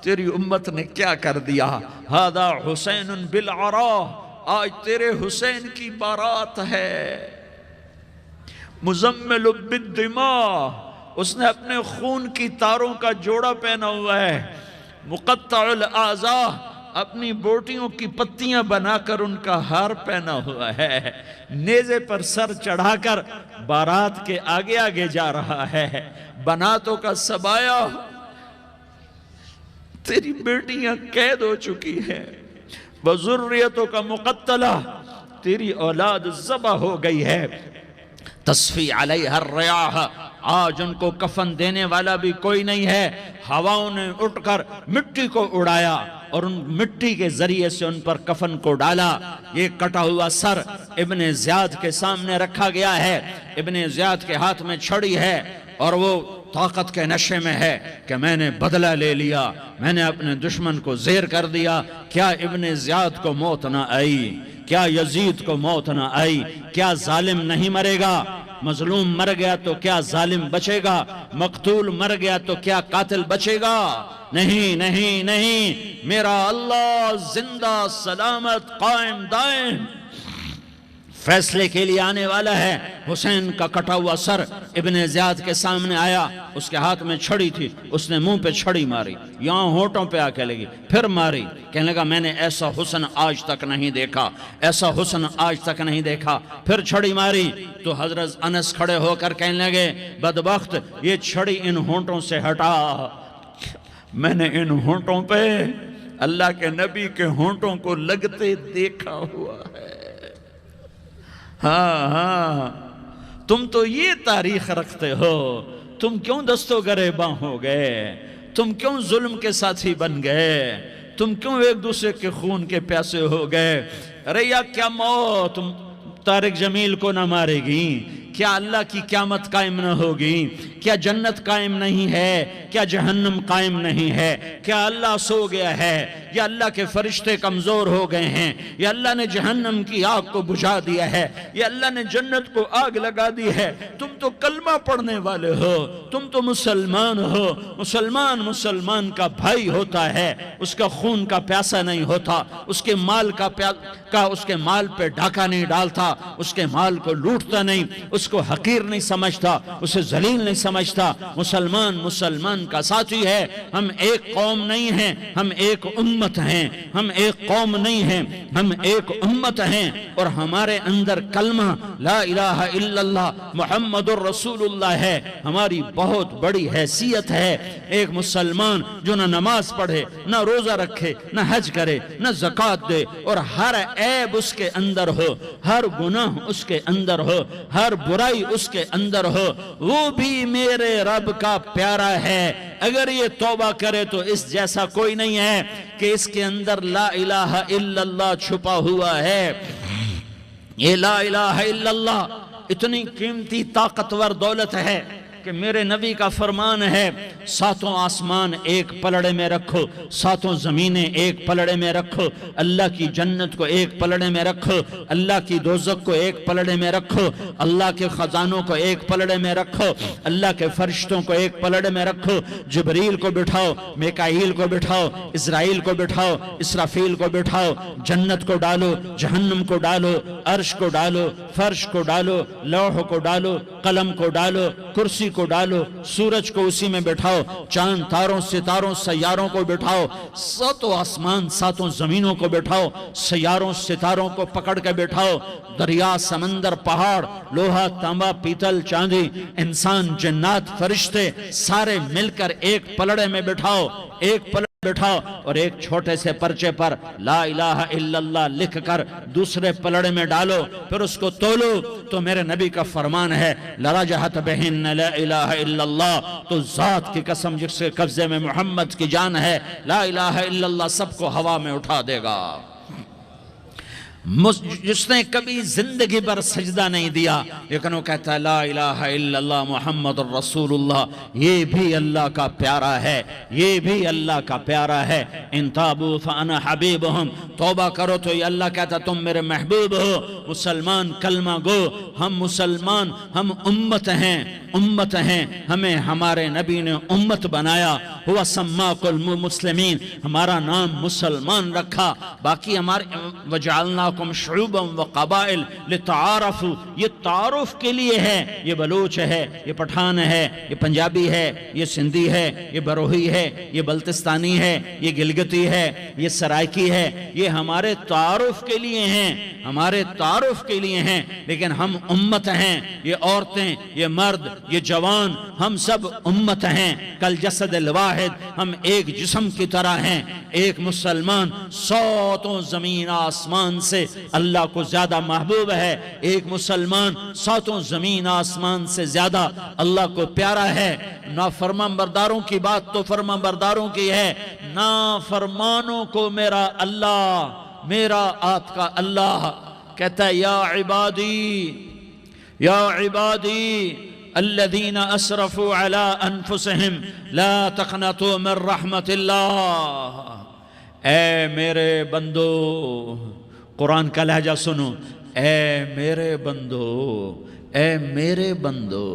تیری امت نے کیا کر دیا۔ ہذا حسین بالعراء، آج تیرے حسین کی بارات ہے۔ مزمل بالدماء، اس نے اپنے خون کی تاروں کا جوڑا پہنا ہوا ہے۔ مقطع الاعضاء، اپنی بوٹیوں کی پتیاں بنا کر ان کا ہار پہنا ہوا ہے۔ نیزے پر سر چڑھا کر بارات کے آگے آگے جا رہا ہے۔ بناتوں کا سبایا، تیری بیٹیاں قید ہو چکی ہیں۔ وذریتوں کا مقتلہ، تیری اولاد ذبح ہو گئی ہے۔ تصفی علیہ الریاح، آج ان کو کفن دینے والا بھی کوئی نہیں ہے۔ ہواؤں نے اٹھ کر مٹی کو اڑایا اور ان مٹی کے ذریعے سے ان پر کفن کو ڈالا۔ یہ کٹا ہوا سر ابن زیاد کے سامنے رکھا گیا ہے۔ ابن زیاد کے ہاتھ میں چھڑی ہے اور وہ طاقت کے نشے میں ہے کہ میں نے بدلہ لے لیا، میں نے اپنے دشمن کو زیر کر دیا۔ کیا ابن زیاد کو موت نہ آئی؟ کیا یزید کو موت نہ آئی؟ کیا ظالم نہیں مرے گا؟ مظلوم مر گیا تو کیا ظالم بچے گا؟ مقتول مر گیا تو کیا قاتل بچے گا؟ نہیں نہیں نہیں، میرا اللہ زندہ سلامت قائم دائم فیصلے کے لیے آنے والا ہے۔ حسین کا کٹا ہوا سر ابن زیاد کے سامنے آیا، اس کے ہاتھ میں چھڑی تھی، اس نے منہ پہ چھڑی ماری، یہاں ہونٹوں پہ آ کے لگی، پھر ماری، کہنے لگا میں نے ایسا حسن آج تک نہیں دیکھا، ایسا حسن آج تک نہیں دیکھا، پھر چھڑی ماری تو حضرت انس کھڑے ہو کر کہنے لگے بدبخت یہ چھڑی ان ہونٹوں سے ہٹا، میں نے ان ہونٹوں پہ اللہ کے نبی کے ہونٹوں کو لگتے دیکھا ہوا ہے۔ ہاں ہاں، تم تو یہ تاریخ رکھتے ہو، تم کیوں دستو گریباں ہو گئے؟ تم کیوں ظلم کے ساتھی بن گئے؟ تم کیوں ایک دوسرے کے خون کے پیاسے ہو گئے؟ ارے یا کیا موت طارق جمیل کو نہ مارے گی؟ کیا اللہ کی قیامت قائم نہ ہوگی؟ کیا جنت قائم نہیں ہے؟ کیا جہنم قائم نہیں ہے؟ کیا اللہ سو گیا ہے؟ یا اللہ کے فرشتے کمزور ہو گئے ہیں؟ یا اللہ نے جہنم کی آگ کو بجھا دیا ہے؟ یا اللہ نے جنت کو آگ لگا دی ہے؟ تم تو کلمہ پڑھنے والے ہو، تم تو مسلمان ہو۔ مسلمان کا بھائی ہوتا ہے، اس کا خون کا پیاسا نہیں ہوتا، اس کے مال اس کے مال پہ ڈاکہ نہیں ڈالتا، اس کے مال کو لوٹتا نہیں، اس کو حقیر نہیں سمجھتا، اسے ذلیل نہیں سمجھتا۔ مسلمان کا ساتھی ہے۔ ہم ایک قوم نہیں ہیں، ہم ایک امت ہیں، ہم ایک قوم نہیں ہیں، ہم ایک امت ہیں، اور ہمارے اندر کلمہ لا الہ الا اللہ محمد الرسول اللہ ہے۔ ہماری بہت بڑی حیثیت ہے۔ ایک مسلمان جو نہ نماز پڑھے، نہ روزہ رکھے، نہ حج کرے، نہ زکوٰۃ دے، اور ہر عیب اس کے اندر ہو، ہر گناہ اس کے اندر ہو، ہر برائی اس کے اندر ہو، وہ بھی میرے رب کا پیارا ہے۔ اگر یہ توبہ کرے تو اس جیسا کوئی نہیں ہے کہ اس کے اندر لا الہ الا اللہ چھپا ہوا ہے۔ یہ لا الہ الا اللہ اتنی قیمتی طاقتور دولت ہے کہ میرے نبی کا فرمان ہے، ساتوں آسمان ایک پلڑے میں رکھو، ساتوں زمینیں ایک پلڑے میں رکھو، اللہ کی جنت کو ایک پلڑے میں رکھو، اللہ کی دوزخ کو ایک پلڑے میں رکھو، اللہ کے خزانوں کو ایک پلڑے میں رکھو، اللہ کے فرشتوں کو ایک پلڑے میں رکھو، جبریل کو بٹھاؤ، میکائیل کو بٹھاؤ، اسرائیل کو بٹھاؤ، اسرافیل کو بٹھاؤ، جنت کو ڈالو، جہنم کو ڈالو، عرش کو ڈالو، فرش کو ڈالو، لوح کو ڈالو، قلم کو ڈالو، کرسی کو ڈالو، سورج کو اسی میں بٹھاؤ، چاند تاروں ستاروں سیاروں کو بٹھاؤ، ساتوں آسمان ساتوں زمینوں کو بٹھاؤ، سیاروں ستاروں کو پکڑ کے بٹھاؤ، دریا سمندر پہاڑ لوہا تانبا پیتل چاندی انسان جنات فرشتے سارے مل کر ایک پلڑے میں بٹھاؤ، ایک پلڑے بٹھاؤ، اور ایک چھوٹے سے پرچے پر لا الہ الا اللہ لکھ کر دوسرے پلڑے میں ڈالو، پھر اس کو تولو تو میرے نبی کا فرمان ہے لرجحت بہن لا الہ الا اللہ، تو ذات کی قسم جس کے قبضے میں محمد کی جان ہے، لا الہ الا اللہ سب کو ہوا میں اٹھا دے گا۔ جس نے کبھی زندگی پر سجدہ نہیں دیا لیکن وہ کہتا ہے لا الہ الا اللہ محمد الرسول اللہ، یہ بھی اللہ کا پیارا ہے، یہ بھی اللہ کا پیارا ہے۔ ان تابوا فانا حبیبہم، توبہ کرو تو یہ اللہ کہتا تم میرے محبوب ہو۔ مسلمان کلمہ گو، ہم مسلمان، ہم امت ہیں، ہمیں ہمارے نبی نے امت بنایا، ہوا سماک المسلمین، ہمارا نام مسلمان رکھا، باقی ہمارے وجعلناکم شعوبا وقبائل لتعارفوا، یہ تعارف کے لیے ہے، یہ بلوچ ہے، یہ پٹھان ہے، یہ پنجابی ہے، یہ سندھی ہے، یہ بروہی ہے، یہ بلتستانی ہے، یہ گلگتی ہے، یہ سرائکی ہے، یہ ہمارے تعارف کے لیے ہیں، ہمارے تعارف کے لیے ہیں، لیکن ہم امت ہیں، یہ عورتیں، یہ مرد، یہ جوان، ہم سب امت ہیں، کل جسد الواحد، ہم ایک جسم کی طرح ہیں۔ ایک مسلمان ساتوں زمین آسمان سے اللہ کو زیادہ محبوب ہے، ایک مسلمان ساتوں زمین آسمان سے زیادہ اللہ کو پیارا ہے۔ نافرمان برداروں کی بات تو فرمان برداروں کی ہے، نافرمانوں کو میرا اللہ، میرا آپ کا اللہ کہتا ہے یا عبادی الذین اسرفوا علی انفسہم لا تقنطوا من رحمت اللہ، اے میرے بندو، قرآن کا لہجہ سنو، اے میرے بندو، اے میرے بندو،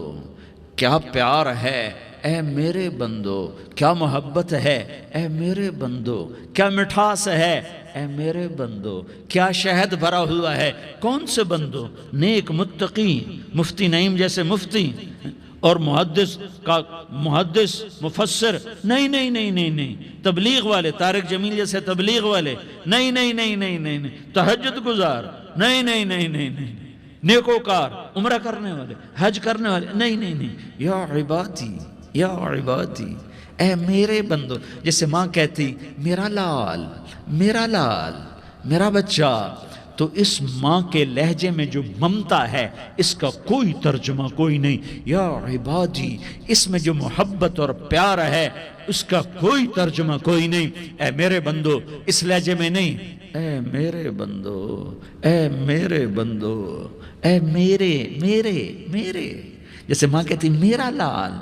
کیا پیار ہے، اے میرے بندو، کیا محبت ہے، اے میرے بندو، کیا مٹھاس ہے، اے میرے بندو، کیا شہد بھرا ہوا ہے۔ کون سے بندو؟ نیک متقی، مفتی نعیم جیسے مفتی اور محدث مفسر، نہیں، تبلیغ والے، طارق جمیل جیسے تبلیغ والے، نہیں، تہجد گزار، نہیں، نیکوکار، عمرہ کرنے والے، حج کرنے والے، نہیں، یا عبادی، اے میرے بندو، جیسے ماں کہتی میرا لال، میرا بچہ، تو اس ماں کے لہجے میں جو ممتا ہے اس کا کوئی ترجمہ کوئی نہیں۔ یا عبادی، اس میں جو محبت اور پیار ہے اس کا کوئی ترجمہ کوئی نہیں۔ اے میرے بندو، اس لہجے میں نہیں، اے میرے بندو، اے میرے بندو، اے میرے، جیسے ماں کہتی میرا لال،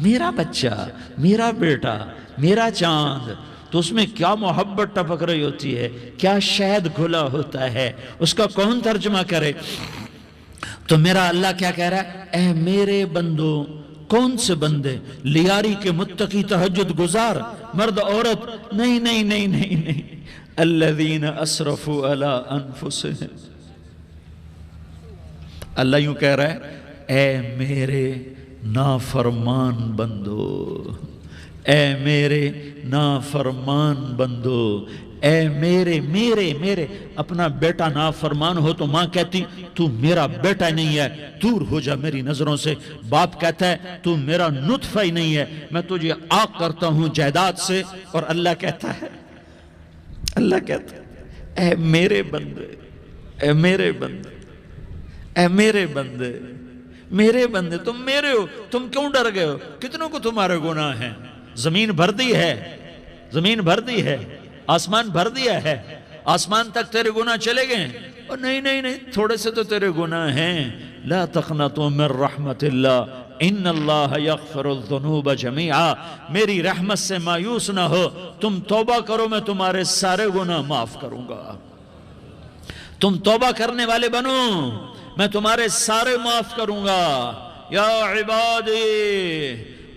میرا بچہ، میرا بیٹا، میرا چاند، تو اس میں کیا محبت ٹپک رہی ہوتی ہے، کیا شہد گھلا ہوتا ہے، اس کا کون ترجمہ کرے؟ تو میرا اللہ کیا کہہ رہا ہے؟ اے میرے بندو، کون سے بندے؟ لیاری کے متقی، تہجد گزار، مرد عورت، نہیں، الذین اسرفوا علی انفسہم، اللہ یوں کہہ رہا ہے اے میرے نافرمان بندو، اے میرے نافرمان بندو، اے میرے اپنا بیٹا نافرمان ہو تو ماں کہتی تو میرا بیٹا نہیں ہے، دور ہو جا میری نظروں سے۔ باپ کہتا ہے تو میرا نطفہ ہی نہیں ہے، میں تجھے عاق کرتا ہوں جائیداد سے۔ اور اللہ کہتا ہے اے میرے بندے، اے میرے بندے، اے میرے بندے، میرے بندے، تم میرے ہو، تم کیوں ڈر گئے ہو؟ کتنوں کو تمہارے گناہ ہیں؟ زمین بھر دی ہے، آسمان بھر دیا ہے، آسمان تک تیرے گناہ چلے گئے ہیں؟ اور نہیں، تھوڑے سے تو تیرے گناہ ہیں۔ لا تقنطوا من رحمت اللہ ان اللہ یغفر الذنوب جمیعا، میری رحمت سے مایوس نہ ہو، تم توبہ کرو میں تمہارے سارے گناہ معاف کروں گا۔ تم توبہ کرنے والے بنو، میں تمہارے سارے معاف کروں گا۔ یا عبادی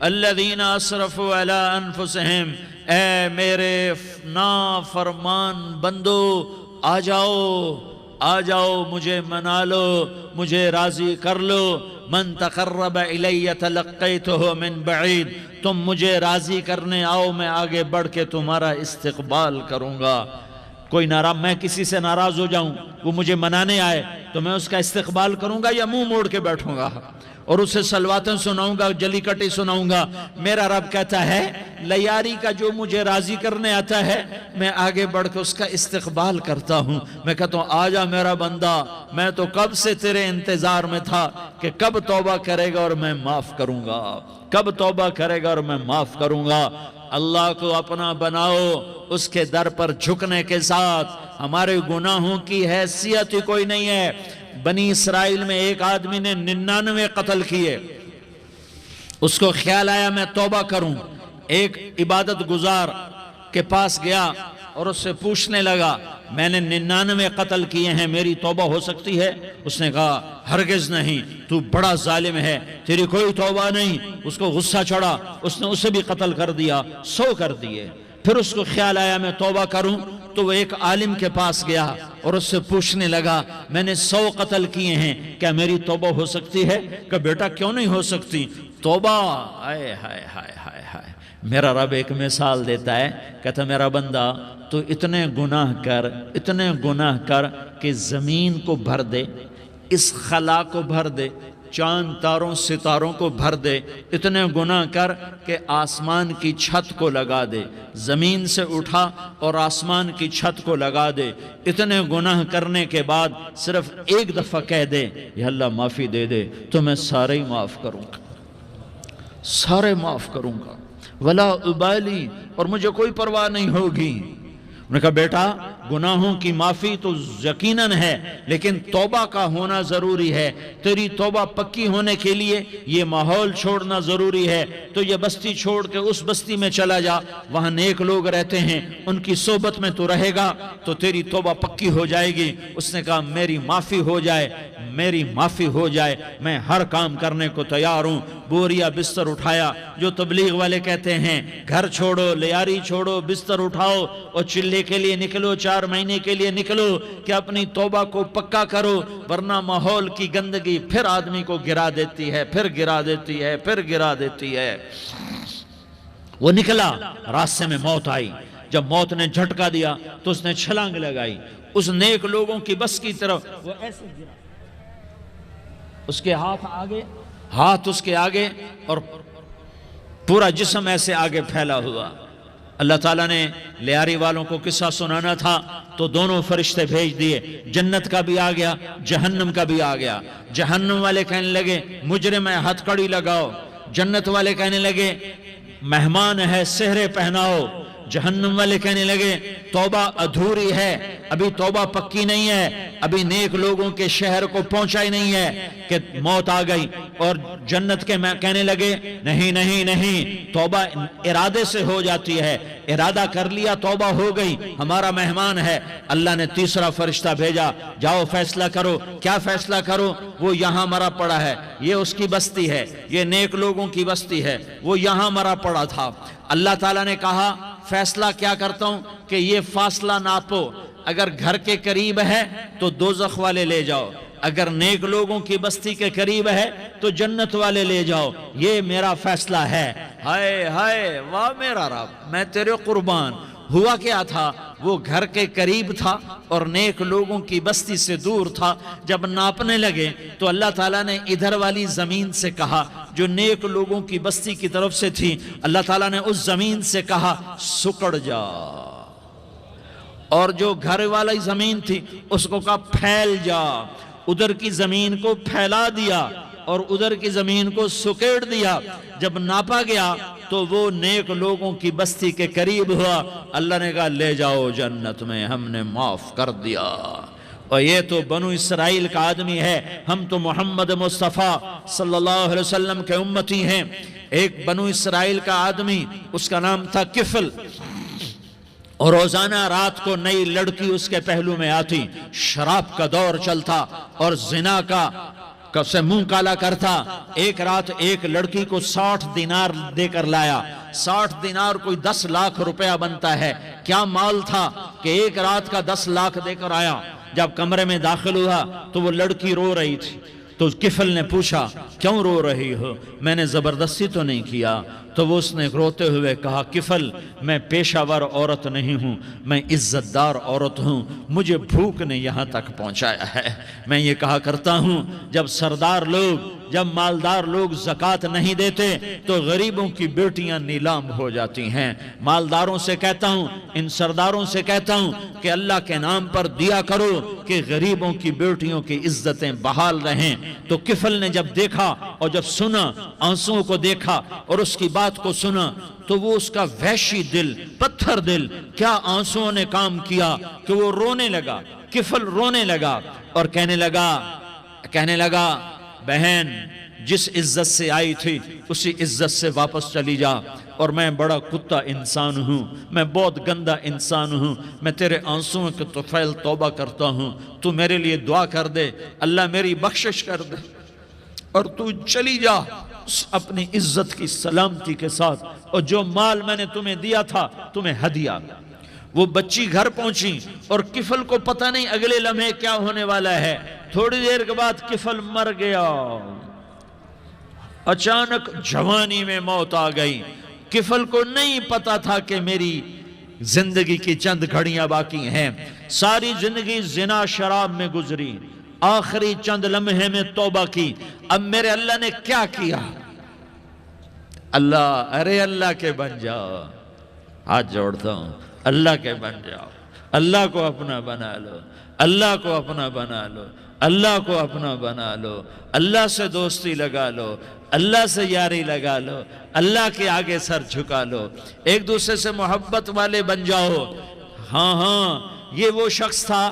الذین اسرفوا علی انفسہم، اے میرے نافرمان بندو، آ جاؤ مجھے منا لو، مجھے راضی کر لو۔ من تقرب الی تلقیتہ من بعید، تم مجھے راضی کرنے آؤ، میں آگے بڑھ کے تمہارا استقبال کروں گا۔ کوئی ناراض، میں کسی سے ناراض ہو جاؤں، وہ مجھے منانے آئے تو میں اس کا استقبال کروں گا یا منہ موڑ کے بیٹھوں گا اور اسے سلواتیں سناؤں گا، جلی کٹی سناؤں گا؟ میرا رب کہتا ہے لیاری کا جو مجھے راضی کرنے آتا ہے میں آگے بڑھ کے اس کا استقبال کرتا ہوں۔ میں کہتا ہوں آجا میرا بندہ، میں تو کب سے تیرے انتظار میں تھا کہ کب توبہ کرے گا اور میں معاف کروں گا، کب توبہ کرے گا اور میں معاف کروں گا۔ اللہ کو اپنا بناؤ، اس کے در پر جھکنے کے ساتھ۔ ہمارے گناہوں کی حیثیت ہی کوئی نہیں ہے۔ بنی اسرائیل میں ایک آدمی نے 99 قتل کیے، اس کو خیال آیا میں توبہ کروں، ایک عبادت گزار کے پاس گیا اور اس سے پوچھنے لگا میں نے 99 قتل کیے ہیں، میری توبہ ہو سکتی ہے؟ اس نے کہا ہرگز نہیں، تو بڑا ظالم ہے، تیری کوئی توبہ نہیں۔ اس کو غصہ چڑھا، اس نے اسے بھی قتل کر دیا، 100 کر دیے۔ پھر اس کو خیال آیا میں توبہ کروں، تو وہ ایک عالم کے پاس گیا اور اس سے پوچھنے لگا میں نے 100 قتل کیے ہیں، کیا میری توبہ ہو سکتی ہے؟ کہ بیٹا کیوں نہیں ہو سکتی توبہ؟ آئے ہائے ہائے ہائے ہائے۔ میرا رب ایک مثال دیتا ہے، کہتا میرا بندہ تو اتنے گناہ کر کہ زمین کو بھر دے، اس خلا کو بھر دے، چاند تاروں ستاروں کو بھر دے، اتنے گناہ کر کہ آسمان کی چھت کو لگا دے، زمین سے اٹھا اور آسمان کی چھت کو لگا دے، اتنے گناہ کرنے کے بعد صرف ایک دفعہ کہہ دے یا اللہ معافی دے دے تو میں سارے ہی معاف کروں گا، سارے معاف کروں گا، ولا ابالی، اور مجھے کوئی پرواہ نہیں ہوگی۔ انہوں نے کہا بیٹا گناہوں کی معافی تو یقیناً ہے، لیکن توبہ کا ہونا ضروری ہے۔ تیری توبہ پکی ہونے کے لیے یہ ماحول چھوڑنا ضروری ہے۔ تو یہ بستی چھوڑ کے اس بستی میں چلا جا، وہاں نیک لوگ رہتے ہیں، ان کی صحبت میں تو رہے گا تو تیری توبہ پکی ہو جائے گی۔ اس نے کہا میری معافی ہو جائے، میری معافی ہو جائے، میں ہر کام کرنے کو تیار ہوں۔ بوریا بستر اٹھایا، جو تبلیغ والے کہتے ہیں گھر چھوڑو، لیاری چھوڑو، بستر اٹھاؤ اور چلے کے لیے نکلو، 4 مہینے کے لیے نکلو کہ اپنی توبہ کو پکا کرو، ورنہ ماحول کی گندگی پھر آدمی کو گرا دیتی ہے، پھر گرا دیتی ہے، پھر گرا دیتی ہے۔ وہ نکلا، راستے میں موت آئی، جب موت نے جھٹکا دیا تو اس نے چھلانگ لگائی اس نیک لوگوں کی بس کی طرف، وہ ایسے گرا، اس کے ہاتھ اس کے آگے اور پورا جسم ایسے آگے پھیلا ہوا۔ اللہ تعالیٰ نے لیاری والوں کو قصہ سنانا تھا تو دونوں فرشتے بھیج دیے، جنت کا بھی آ گیا، جہنم کا بھی آ گیا۔ جہنم والے کہنے لگے مجرم ہے، ہتھ کڑی لگاؤ۔ جنت والے کہنے لگے مہمان ہے، سہرے پہناؤ۔ جہنم والے کہنے لگے توبہ ادھوری ہے، ابھی توبہ پکی نہیں ہے، ابھی نیک لوگوں کے شہر کو پہنچا ہی نہیں ہے کہ موت آ گئی۔ اور جنت کے کہنے لگے نہیں نہیں نہیں، توبہ ارادے سے ہو جاتی ہے، ارادہ کر لیا توبہ ہو گئی، ہمارا مہمان ہے۔ اللہ نے تیسرا فرشتہ بھیجا، جاؤ فیصلہ کرو۔ کیا فیصلہ کرو؟ وہ یہاں مرا پڑا ہے، یہ اس کی بستی ہے، یہ نیک لوگوں کی بستی ہے، وہ یہاں مرا پڑا تھا۔ اللہ تعالیٰ نے کہا فیصلہ کیا کرتا ہوں کہ یہ فاصلہ ناپو، اگر گھر کے قریب ہے تو دوزخ والے لے جاؤ، اگر نیک لوگوں کی بستی کے قریب ہے تو جنت والے لے جاؤ، یہ میرا فیصلہ ہے۔ ہائے ہائے واہ میرا رب، میں تیرے قربان۔ ہوا کیا تھا؟ وہ گھر کے قریب تھا اور نیک لوگوں کی بستی سے دور تھا۔ جب ناپنے لگے تو اللہ تعالیٰ نے ادھر والی زمین سے کہا جو نیک لوگوں کی بستی کی طرف سے تھی، اللہ تعالیٰ نے اس زمین سے کہا سکڑ جا، اور جو گھر والی زمین تھی اس کو کہا پھیل جا۔ ادھر کی زمین کو پھیلا دیا اور ادھر کی زمین کو سکیڑ دیا۔ جب ناپا گیا تو وہ نیک لوگوں کی بستی کے قریب ہوا۔ اللہ نے کہا لے جاؤ جنت میں، ہم نے معاف کر دیا۔ اور یہ تو بنو اسرائیل کا آدمی ہے، ہم تو محمد مصطفیٰ صلی اللہ علیہ وسلم کے امتی ہیں۔ ایک بنو اسرائیل کا آدمی، اس کا نام تھا کفل، اور روزانہ رات کو نئی لڑکی اس کے پہلو میں آتی، شراب کا دور چلتا اور زنا کا سے منہ کالا کرتا۔ ایک رات ایک لڑکی کو 60 دینار دے کر لایا۔ 60 دینار کوئی 10 لاکھ روپیہ بنتا ہے۔ کیا مال تھا کہ ایک رات کا 10 لاکھ دے کر آیا۔ جب کمرے میں داخل ہوا تو وہ لڑکی رو رہی تھی، تو کفل نے پوچھا کیوں رو رہی ہو؟ میں نے زبردستی تو نہیں کیا۔ تو وہ اس نے روتے ہوئے کہا کفل میں پیشہ ور عورت نہیں ہوں، میں عزت دار عورت ہوں، مجھے بھوک نے یہاں تک پہنچایا ہے۔ میں یہ کہا کرتا ہوں جب سردار لوگ، جب مالدار لوگ زکوٰۃ نہیں دیتے تو غریبوں کی بیٹیاں نیلام ہو جاتی ہیں۔ مالداروں سے کہتا ہوں، ان سرداروں سے کہتا ہوں کہ اللہ کے نام پر دیا کرو کہ غریبوں کی بیٹیوں کی عزتیں بحال رہیں۔ تو کفل نے جب دیکھا اور جب سنا، آنسوؤں کو دیکھا اور اس کی بات بات کو سنا تو وہ اس کا وحشی دل، پتھر دل، کیا آنسوؤں نے کام کیا کہ وہ رونے لگا، کفل رونے لگا اور کہنے لگا بہن جس عزت سے آئی تھی اسی عزت سے واپس چلی جا، اور میں بڑا کتا انسان ہوں، میں بہت گندا انسان ہوں، میں تیرے آنسوؤں کے طفیل توبہ کرتا ہوں، تو میرے لیے دعا کر دے، اللہ میری بخشش کر دے، اور تو چلی جا اپنی عزت کی سلامتی کے ساتھ، اور جو مال میں نے تمہیں دیا تھا تمہیں ہدیہ۔ وہ بچی گھر پہنچی اور کفل کو پتہ نہیں اگلے لمحے کیا ہونے والا ہے۔ تھوڑی دیر کے بعد کفل مر گیا، اچانک جوانی میں موت آ گئی۔ کفل کو نہیں پتا تھا کہ میری زندگی کی چند گھڑیاں باقی ہیں، ساری زندگی زنا شراب میں گزری، آخری چند لمحے میں توبہ کی۔ اب میرے اللہ نے کیا کیا؟ اللہ کے بن جاؤ، ہاتھ جوڑتا ہوں، اللہ کے بن جاؤ، اللہ کو اپنا بنا لو، اللہ کو اپنا بنا لو، اللہ کو اپنا بنا لو، اللہ سے دوستی لگا لو، اللہ سے یاری لگا لو، اللہ کے آگے سر جھکا لو، ایک دوسرے سے محبت والے بن جاؤ۔ ہاں یہ وہ شخص تھا،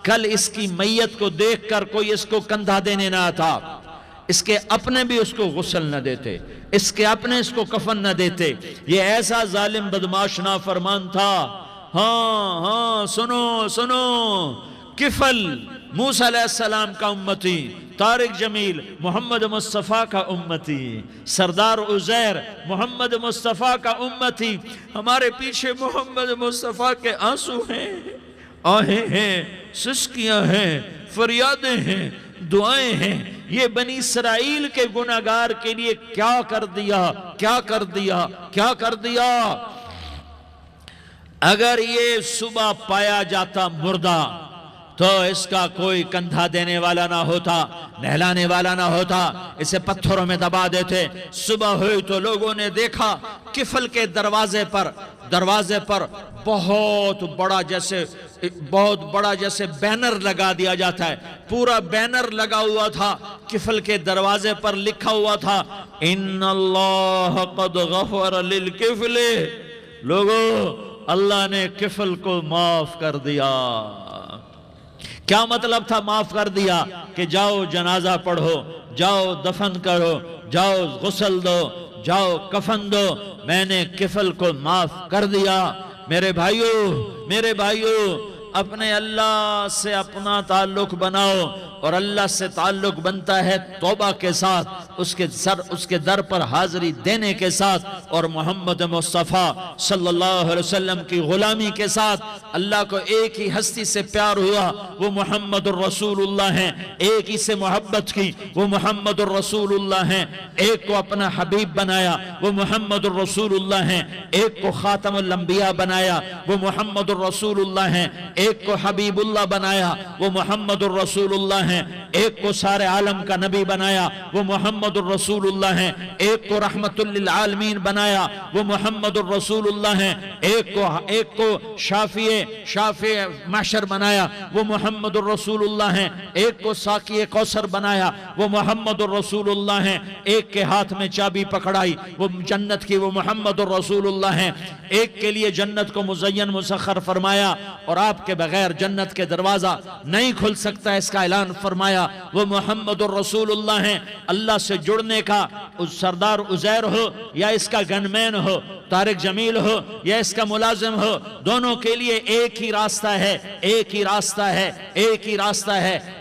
کل اس کی میت کو دیکھ کر کوئی اس کو کندھا دینے نہ آتا، اس کے اپنے بھی اس کو غسل نہ دیتے، اس کے اپنے اس کو کفن نہ دیتے، یہ ایسا ظالم بدماش نافرمان تھا۔ ہاں سنو، کفل موسیٰ علیہ السلام کا امتی، طارق جمیل محمد مصطفیٰ کا امتی، سردار عزیر محمد مصطفیٰ کا امتی، ہمارے پیچھے محمد مصطفیٰ کے آنسو ہیں، آہیں ہیں، سسکیاں ہیں، فریادیں ہیں، دعائیں ہیں۔ یہ بنی اسرائیل کے گناہگار کے لیے کیا کر دیا۔ اگر یہ صبح پایا جاتا مردہ تو اس کا کوئی کندھا دینے والا نہ ہوتا، نہلانے والا نہ ہوتا، اسے پتھروں میں دبا دیتے۔ صبح ہوئی تو لوگوں نے دیکھا کفل کے دروازے پر بہت بڑا جیسے بینر لگا دیا جاتا ہے، پورا بینر لگا ہوا تھا، کفل کے دروازے پر لکھا ہوا تھا ان اللہ قد غفر للکفل، لوگو اللہ نے کفل کو معاف کر دیا۔ کیا مطلب تھا معاف کر دیا؟ کہ جاؤ جنازہ پڑھو، جاؤ دفن کرو، جاؤ غسل دو، جاؤ کفن دو، میں نے کفل کو معاف کر دیا۔ میرے بھائیو اپنے اللہ سے اپنا تعلق بناؤ، اور اللہ سے تعلق بنتا ہے توبہ کے ساتھ، اس کے در پر حاضری دینے کے ساتھ، اور محمد مصطفیٰ صلی اللہ علیہ وسلم کی غلامی کے ساتھ۔ اللہ کو ایک ہی ہستی سے پیار ہوا، وہ محمد الرسول اللہ ہیں، ایک ہی سے محبت کی، وہ محمد الرسول اللہ ہیں، ایک کو اپنا حبیب بنایا، وہ محمد الرسول اللہ ہیں، ایک کو خاتم الانبیاء بنایا، وہ محمد الرسول اللہ ہیں، ایک کو حبیب اللہ بنایا، وہ محمد الرسول اللہ ہیں، ایک کو سارے عالم کا نبی بنایا، وہ محمد الرسول اللہ ہیں، ایک کو رحمت للعالمین بنایا، وہ محمد الرسول اللہ ہیں، ایک کو شافع محشر بنایا، وہ محمد الرسول اللہ ہیں، ایک کو ساقی کوثر بنایا، وہ محمد الرسول اللہ ہیں، ایک کے ہاتھ میں چابی پکڑائی وہ جنت کی، وہ محمد الرسول اللہ ہیں، ایک کے لیے جنت کو مزین مسخر فرمایا اور آپ کے بغیر جنت کے دروازہ نہیں کھل سکتا اس کا اعلان فرمایا، وہ محمد الرسول اللہ ہیں۔ اللہ سے جڑنے کا سردار عزیر ہو یا اس کا گنمین ہو، طارق جمیل ہو یا اس کا ملازم ہو، دونوں کے لیے ایک ہی راستہ ہے۔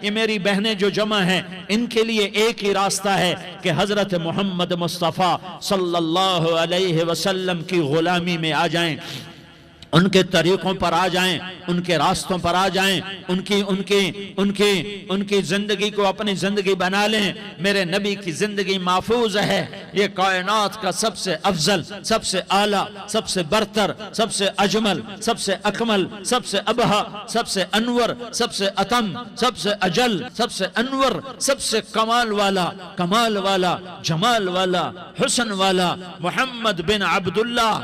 یہ میری بہنیں جو جمع ہیں ان کے لیے ایک ہی راستہ ہے کہ حضرت محمد مصطفیٰ صلی اللہ علیہ وسلم کی غلامی میں آ جائیں، ان کے طریقوں پر آ جائیں، ان کے راستوں پر آ جائیں، ان کی زندگی کو اپنی زندگی بنا لیں۔ میرے نبی کی زندگی محفوظ ہے، یہ کائنات کا سب سے افضل، سب سے اعلیٰ، سب سے برتر، سب سے اجمل، سب سے اکمل، سب سے ابہا، سب سے انور، سب سے اتم، سب سے اجل، سب سے انور، سب سے کمال والا، جمال والا، حسن والا محمد بن عبداللہ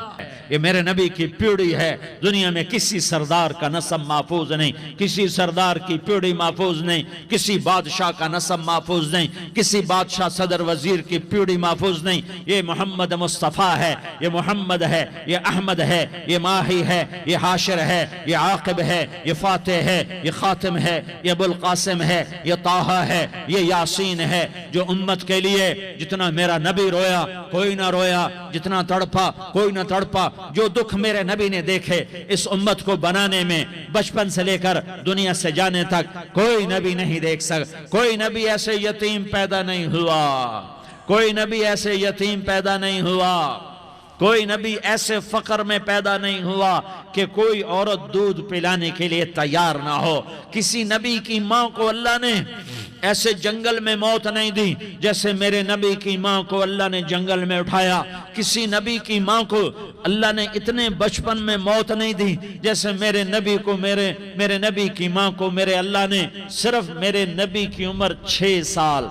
یہ میرے نبی کی پیڑھی ہے. دنیا میں کسی سردار کا نسب محفوظ نہیں, کسی سردار کی پیڑھی محفوظ نہیں, کسی بادشاہ کا نسب محفوظ نہیں, کسی بادشاہ صدر وزیر کی پیڑھی محفوظ نہیں. یہ محمد مصطفیٰ ہے, یہ محمد ہے, یہ احمد ہے, یہ ماہی ہے, یہ حاشر ہے, یہ عاقب ہے, یہ فاتح ہے, یہ خاتم ہے, یہ ابو القاسم ہے, یہ طٰہٰ ہے, یہ یاسین ہے. جو امت کے لیے جتنا میرا نبی رویا کوئی نہ رویا, جتنا تڑپا کوئی نہ تڑپا, جو دکھ میرے نبی نے دیکھے اس امت کو بنانے میں بچپن سے لے کر دنیا سے جانے تک کوئی نبی نہیں دیکھ سکتا. کوئی نبی ایسے یتیم پیدا نہیں ہوا, کوئی نبی ایسے یتیم پیدا نہیں ہوا, کوئی نبی ایسے فقر میں پیدا نہیں ہوا کہ کوئی عورت دودھ پلانے کے لیے تیار نہ ہو. کسی نبی کی ماں کو اللہ نے ایسے جنگل میں موت نہیں دی جیسے میرے نبی کی ماں کو اللہ نے جنگل میں اٹھایا. کسی نبی کی ماں کو اللہ نے اتنے بچپن میں موت نہیں دی جیسے میرے نبی کو, میرے نبی کی ماں کو میرے اللہ نے صرف میرے نبی کی عمر 6 سال,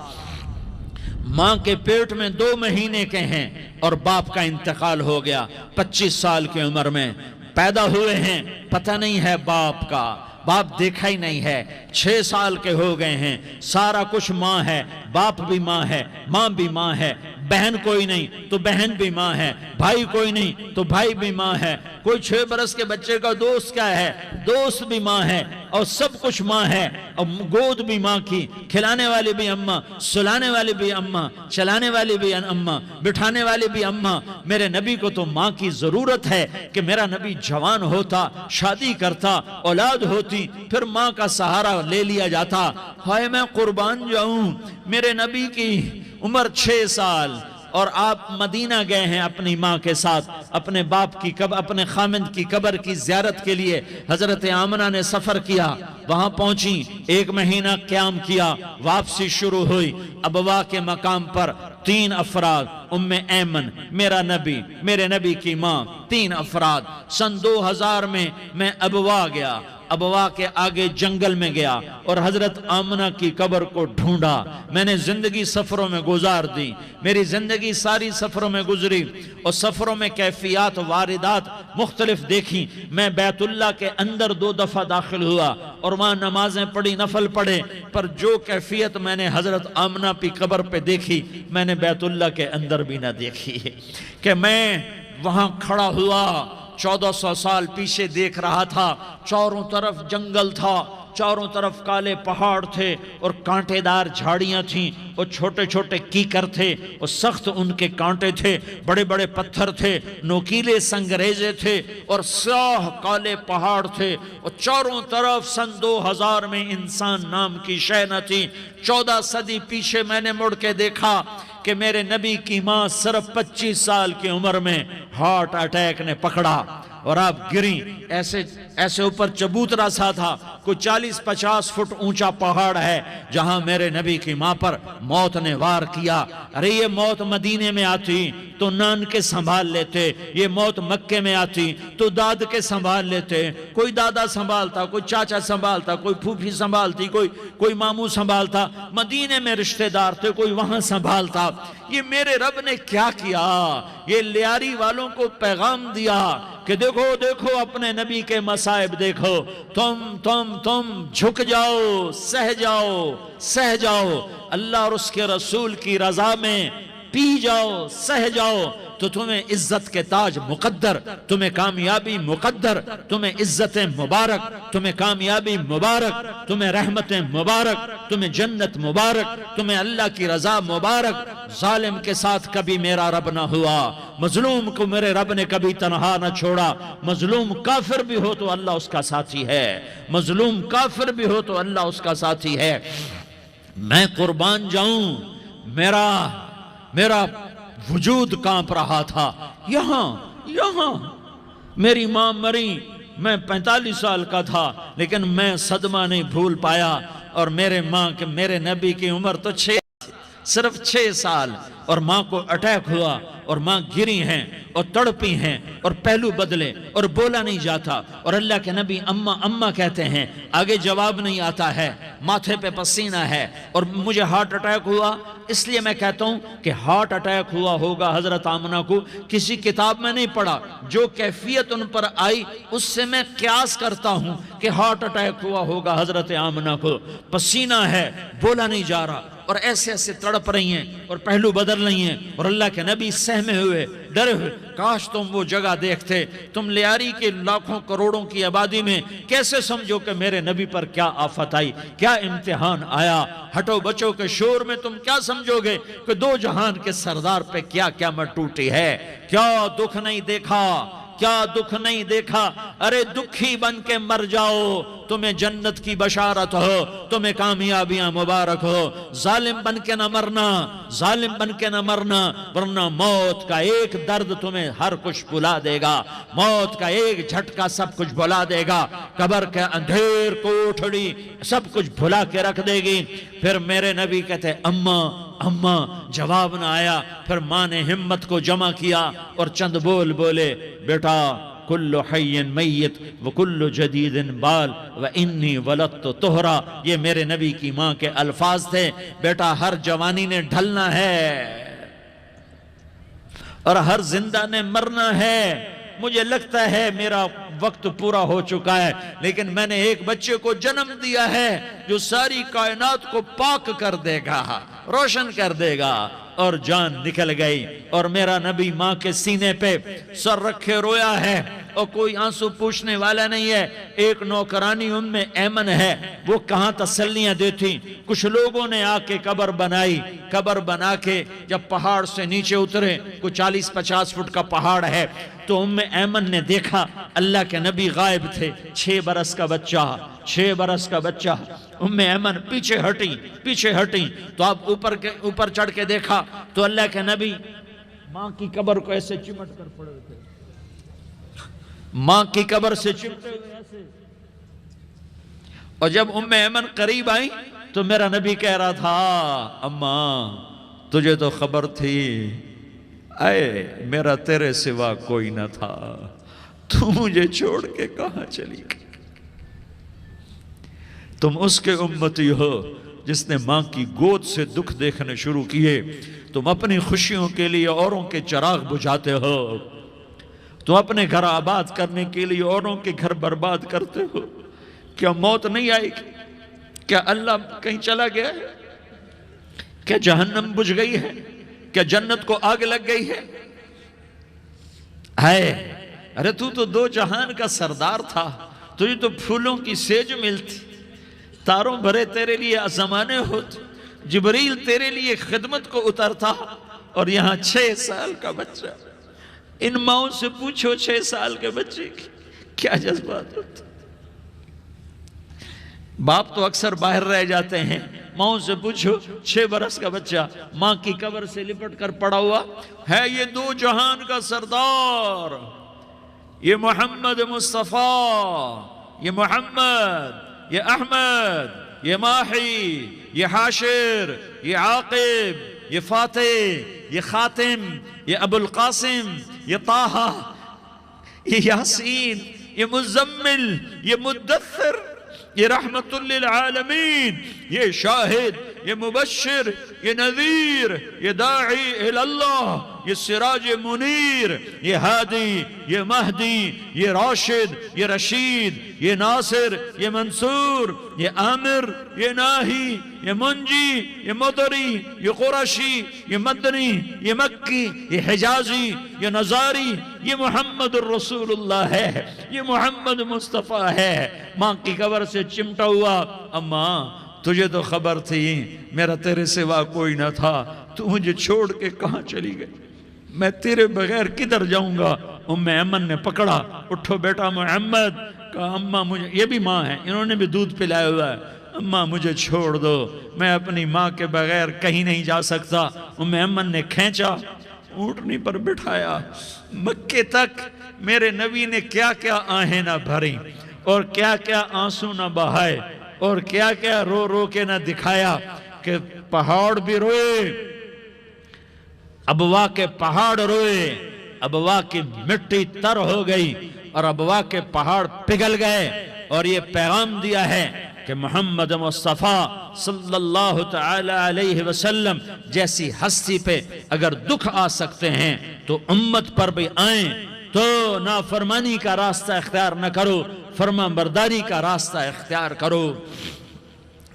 ماں کے پیٹ میں 2 مہینے کے ہیں اور باپ کا انتقال ہو گیا. 25 سال کی عمر میں پیدا ہوئے ہیں, پتہ نہیں ہے باپ کا, باپ دیکھا ہی نہیں ہے. 6 سال کے ہو گئے ہیں, سارا کچھ ماں ہے, باپ بھی ماں ہے, ماں بھی ماں ہے, بہن کوئی نہیں تو بہن بھی ماں ہے, بھائی کوئی نہیں تو بھائی بھی ماں ہے, کوئی 6 برس کے بچے کا دوست کیا ہے, دوست بھی ماں ہے, اور سب کچھ ماں ہے. اور گود بھی ماں کی, کھلانے والی بھی اماں, سلانے والی بھی اماں, چلانے والی بھی اماں, بٹھانے والی بھی اماں. میرے نبی کو تو ماں کی ضرورت ہے کہ میرا نبی جوان ہوتا, شادی کرتا, اولاد ہوتی, پھر ماں کا سہارا لے لیا جاتا. ہائے میں قربان جاؤں, میرے نبی کی عمر 6 سال اور آپ مدینہ گئے ہیں اپنی ماں کے ساتھ, اپنے باپ کی اپنے خامند کی قبر کی زیارت کے لیے. حضرت آمنہ نے سفر کیا, وہاں پہنچی, 1 مہینہ قیام کیا, واپسی شروع ہوئی. ابوا کے مقام پر 3 افراد, ام ایمن, میرا نبی, میرے نبی کی ماں, 3 افراد. سن 2000 میں ابوا گیا, ابوا کے آگے جنگل میں گیا اور حضرت آمنہ کی قبر کو ڈھونڈا. میں نے زندگی سفروں میں گزار دی, میری زندگی ساری سفروں میں گزری اور سفروں میں کیفیات واردات مختلف دیکھی. میں بیت اللہ کے اندر 2 دفعہ داخل ہوا اور وہاں نمازیں پڑھی, نفل پڑھے, پر جو کیفیت میں نے حضرت آمنہ کی قبر پہ دیکھی میں نے بیت اللہ کے اندر بھی نہ دیکھی. کہ میں وہاں کھڑا ہوا, 1400 سال پیچھے دیکھ رہا تھا, چاروں طرف جنگل تھا, چاروں طرف کالے پہاڑ تھے اور کانٹے دار جھاڑیاں تھیں اور چھوٹے چھوٹے کیکر تھے اور سخت ان کے کانٹے تھے, بڑے بڑے پتھر تھے, نوکیلے سنگریزے تھے اور سیاہ کالے پہاڑ تھے اور چاروں طرف. سن 2000 میں انسان نام کی شے نہ تھی. 14 صدی پیچھے میں نے مڑ کے دیکھا کہ میرے نبی کی ماں صرف 25 سال کی عمر میں ہارٹ اٹیک نے پکڑا اور آپ گریں. ایسے اوپر چبوترا سا تھا, کوئی 40-50 فٹ اونچا پہاڑ ہے جہاں میرے نبی کی ماں پر موت نے وار کیا. ارے یہ موت مدینے میں آتی تو نان کے سنبھال لیتے, یہ موت مکے میں آتی تو داد کے سنبھال لیتے. کوئی دادا سنبھالتا, کوئی چاچا سنبھالتا, کوئی پھوپھی سنبھالتی, کوئی ماموں سنبھالتا. مدینے میں رشتہ دار تھے, کوئی وہاں سنبھالتا. یہ میرے رب نے کیا کیا, یہ لیاری والوں کو پیغام دیا کہ دیکھو دیکھو اپنے نبی کے مصائب دیکھو, تم جھک جاؤ, سہ جاؤ, اللہ اور اس کے رسول کی رضا میں پی جاؤ, سہ جاؤ, تو تمہیں عزت کے تاج مقدر, تمہیں کامیابی مقدر, تمہیں عزتیں مبارک, تمہیں کامیابی مبارک, تمہیں رحمتیں مبارک, تمہیں جنت مبارک, تمہیں اللہ کی رضا مبارک. ظالم کے ساتھ کبھی میرا رب نہ ہوا, مظلوم کو میرے رب نے کبھی تنہا نہ چھوڑا. مظلوم کافر بھی ہو تو اللہ اس کا ساتھی ہے, مظلوم کافر بھی ہو تو اللہ اس کا ساتھی ہے. میں قربان جاؤں, میرا وجود کانپ رہا تھا. یہاں میری ماں مری, میں 45 سال کا تھا لیکن میں صدمہ نہیں بھول پایا. اور میرے نبی کی عمر تو صرف 6 سال, اور ماں کو اٹیک ہوا اور ماں گری ہیں اور تڑپی ہیں اور پہلو بدلے اور بولا نہیں جاتا، اور اللہ کے نبی اماں اماں کہتے ہیں، آگے جواب نہیں آتا ہے، ماتھے پہ پسینہ ہے، اور مجھے ہارٹ اٹیک ہوا۔ اس لیے میں کہتا ہوں کہ ہارٹ اٹیک ہوا ہوگا حضرت آمنہ کو، کسی کتاب میں نہیں پڑھا، جو کیفیت ان پر آئی اس سے میں قیاس کرتا ہوں کہ ہارٹ اٹیک ہوا ہوگا حضرت آمنہ کو۔ پسینہ ہے، بولا نہیں جا رہا، اور ایسے ایسے تڑپ رہی ہیں اور پہلو بدل رہی ہیں، اور اللہ کے نبی سہمے ہوئے، ڈرے ہوئے۔ کاش تم وہ جگہ دیکھتے، تم لیاری کے لاکھوں کروڑوں کی آبادی میں کیسے سمجھو کہ میرے نبی پر کیا آفت آئی، کیا امتحان آیا۔ ہٹو بچوں کے شور میں تم کیا سمجھو گے کہ دو جہان کے سردار پہ کیا قیامت ٹوٹی ہے۔ کیا دکھ نہیں دیکھا، کیا دکھ نہیں دیکھا۔ ارے دکھی بن کے مر جاؤ، تمہیں جنت کی بشارت ہو، تمہیں کامیابیاں مبارک ہو۔ ظالم بن کے نہ مرنا، ظالم بن کے نہ مرنا، ورنہ موت کا ایک درد تمہیں ہر کچھ بھلا دے گا، موت کا ایک جھٹکا سب کچھ بھلا دے گا، قبر کے اندھیر کوٹھڑی سب کچھ بھلا کے رکھ دے گی۔ پھر میرے نبی کہتے اماں اماں، جواب نہ آیا۔ پھر ماں نے ہمت کو جمع کیا اور چند بول بولے، بیٹا کل حی میت وکل جدید بال وانی ولدت طہرا۔ یہ میرے نبی کی ماں کے الفاظ تھے۔ بیٹا ہر جوانی نے ڈھلنا ہے اور ہر زندہ نے مرنا ہے۔ مجھے لگتا ہے میرا وقت پورا ہو چکا ہے، لیکن میں نے ایک بچے کو جنم دیا ہے جو ساری کائنات کو پاک کر دے گا، روشن کر دے گا۔ اور جان نکل گئی، اور میرا نبی ماں کے سینے پہ سر رکھے رویا ہے، اور کوئی آنسو پوچھنے والا نہیں ہے۔ ایک نوکرانی ام ایمن ہے، وہ کہاں تسلیاں دیتی۔ کچھ لوگوں نے آ کے قبر بنائی، قبر بنا کے جب پہاڑ سے نیچے اترے، کوئی 40-50 فٹ کا پہاڑ ہے، تو ام ایمن نے دیکھا اللہ کے نبی غائب تھے، 6 برس کا بچہ، 6 برس کا بچہ۔ ام ایمن پیچھے ہٹی تو اب اوپر چڑھ کے دیکھا تو اللہ کے نبی ماں کی قبر کو ایسے چمٹ کر پڑے تھے، ماں کی قبر سے چمٹے ہوئے ایسے۔ اور جب ام ایمن قریب آئی تو میرا نبی کہہ رہا تھا، اماں تجھے تو خبر تھی، اے میرا تیرے سوا کوئی نہ تھا، تو مجھے چھوڑ کے کہاں چلی گئی۔ تم اس کے امتی ہو جس نے ماں کی گود سے دکھ دیکھنے شروع کیے، تم اپنی خوشیوں کے لیے اوروں کے چراغ بجھاتے ہو، تم اپنے گھر آباد کرنے کے لیے اوروں کے گھر برباد کرتے ہو۔ کیا موت نہیں آئے گی؟ کیا اللہ کہیں چلا گیا ہے؟ کیا جہنم بجھ گئی ہے؟ کیا جنت کو آگ لگ گئی ہے؟ ارے تو دو جہان کا سردار تھا، تجھے تو پھولوں کی سیج ملتی، تاروں بھرے تیرے لیے زمانے ہوتے، جبریل تیرے لیے خدمت کو اترتا، اور یہاں 6 سال کا بچہ۔ ان ماؤں سے پوچھو 6 سال کے بچے کی کیا جذبات ہوتے۔ باپ تو اکثر باہر رہ جاتے ہیں، ماؤں سے پوچھو 6 برس کا بچہ ماں کی قبر سے لپٹ کر پڑا ہوا ہے۔ یہ دو جہان کا سردار، یہ محمد مصطفیٰ، یہ محمد، یہ احمد، یہ ماحی، یہ حاشر، یہ عاقب، یہ فاتح، یہ خاتم، یہ ابو القاسم، یہ طٰہٰ، یہ یاسین، یہ مزمل، یہ مدثر، یہ رحمت للعالمین، یہ شاہد، یہ مبشر، یہ نذیر، یہ داعی اللہ، یہ سراج منیر، یہ ہادی، یہ مہدی، یہ راشد، یہ رشید، یہ ناصر، یہ منصور، یہ عامر، یہ ناہی، یہ منجی، یہ مدری، یہ قرشی، یہ مدنی، یہ مکی، یہ حجازی، یہ نظاری، یہ محمد الرسول اللہ ہے، یہ محمد مصطفیٰ ہے۔ ماں کی قبر سے چمٹا ہوا، اماں تجھے تو خبر تھی میرا تیرے سوا کوئی نہ تھا، تو مجھے چھوڑ کے کہاں چلی گئی، میں تیرے بغیر کدھر جاؤں گا۔ ام ایمن نے پکڑا، اٹھو بیٹا محمد، کہا اماں مجھے، یہ بھی ماں ہے، انہوں نے بھی دودھ پلایا ہوا ہے، اماں مجھے چھوڑ دو، میں اپنی ماں کے بغیر کہیں نہیں جا سکتا۔ ام ایمن نے کھینچا، اونٹنی پر بٹھایا، مکے تک میرے نبی نے کیا کیا آہیں نہ بھری، اور کیا کیا آنسو نہ بہائے، اور کیا کیا رو رو کے نہ دکھایا، کہ پہاڑ بھی روئے، ابوا کے پہاڑ روئے، ابوا کی مٹی تر ہو گئی اور ابوا کے پہاڑ پگھل گئے، اور یہ پیغام دیا ہے کہ محمد مصطفیٰ صلی اللہ تعالی علیہ وسلم جیسی ہستی پہ اگر دکھ آ سکتے ہیں تو امت پر بھی آئیں، تو نافرمانی کا راستہ اختیار نہ کرو، فرما برداری کا راستہ اختیار کرو۔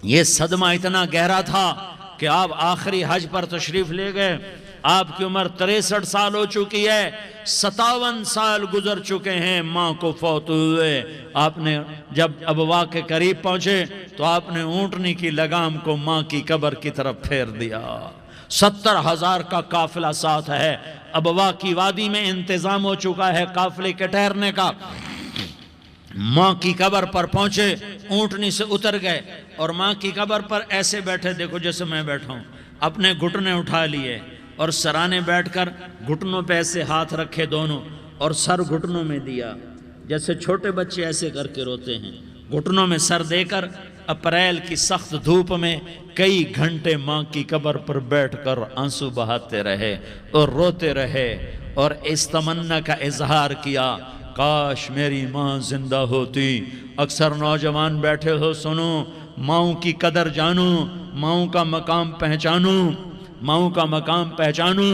یہ صدمہ اتنا گہرا تھا کہ آپ آخری حج پر تشریف لے گئے، آپ کی عمر 63 سال ہو چکی ہے، 57 سال گزر چکے ہیں ماں کو فوت ہوئے۔ آپ نے جب ابوا کے قریب پہنچے تو آپ نے اونٹنی کی لگام کو ماں کی قبر کی طرف پھیر دیا۔ 70,000 کا قافلہ ساتھ ہے، ابوا کی وادی میں انتظام ہو چکا ہے قافلے کے ٹھہرنے کا۔ ماں کی قبر پر پہنچے، اونٹنی سے اتر گئے اور ماں کی قبر پر ایسے بیٹھے، دیکھو جیسے میں بیٹھا ہوں، اپنے گھٹنے اٹھا لیے اور سرانے بیٹھ کر گھٹنوں پہ ایسے ہاتھ رکھے دونوں اور سر گھٹنوں میں دیا، جیسے چھوٹے بچے ایسے کر کے روتے ہیں، گھٹنوں میں سر دے کر اپریل کی سخت دھوپ میں کئی گھنٹے ماں کی قبر پر بیٹھ کر آنسو بہاتے رہے اور روتے رہے اور اس تمنا کا اظہار کیا، کاش میری ماں زندہ ہوتی۔ اکثر نوجوان بیٹھے ہو، سنو، ماؤں کی قدر جانو، ماؤں کا مقام پہچانو، ماؤں کا مقام پہچانو۔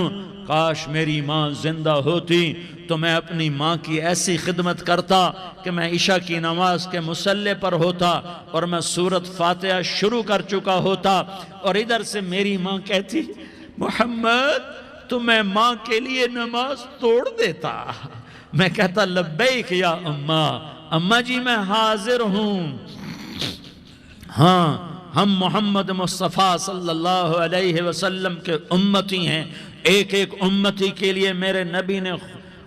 کاش میری ماں زندہ ہوتی تو میں اپنی ماں کی ایسی خدمت کرتا کہ میں عشاء کی نماز کے مصلی پر ہوتا اور میں سورۃ فاتحہ شروع کر چکا ہوتا، اور ادھر سے میری ماں کہتی، محمد تو میں ماں کے لیے نماز توڑ دیتا۔ میں کہتا، لبیک یا اماں، اماں جی میں حاضر ہوں۔ ہاں، ہم محمد مصطفیٰ صلی اللہ علیہ وسلم کے امتی ہیں، ایک ایک امتی کے لیے میرے نبی نے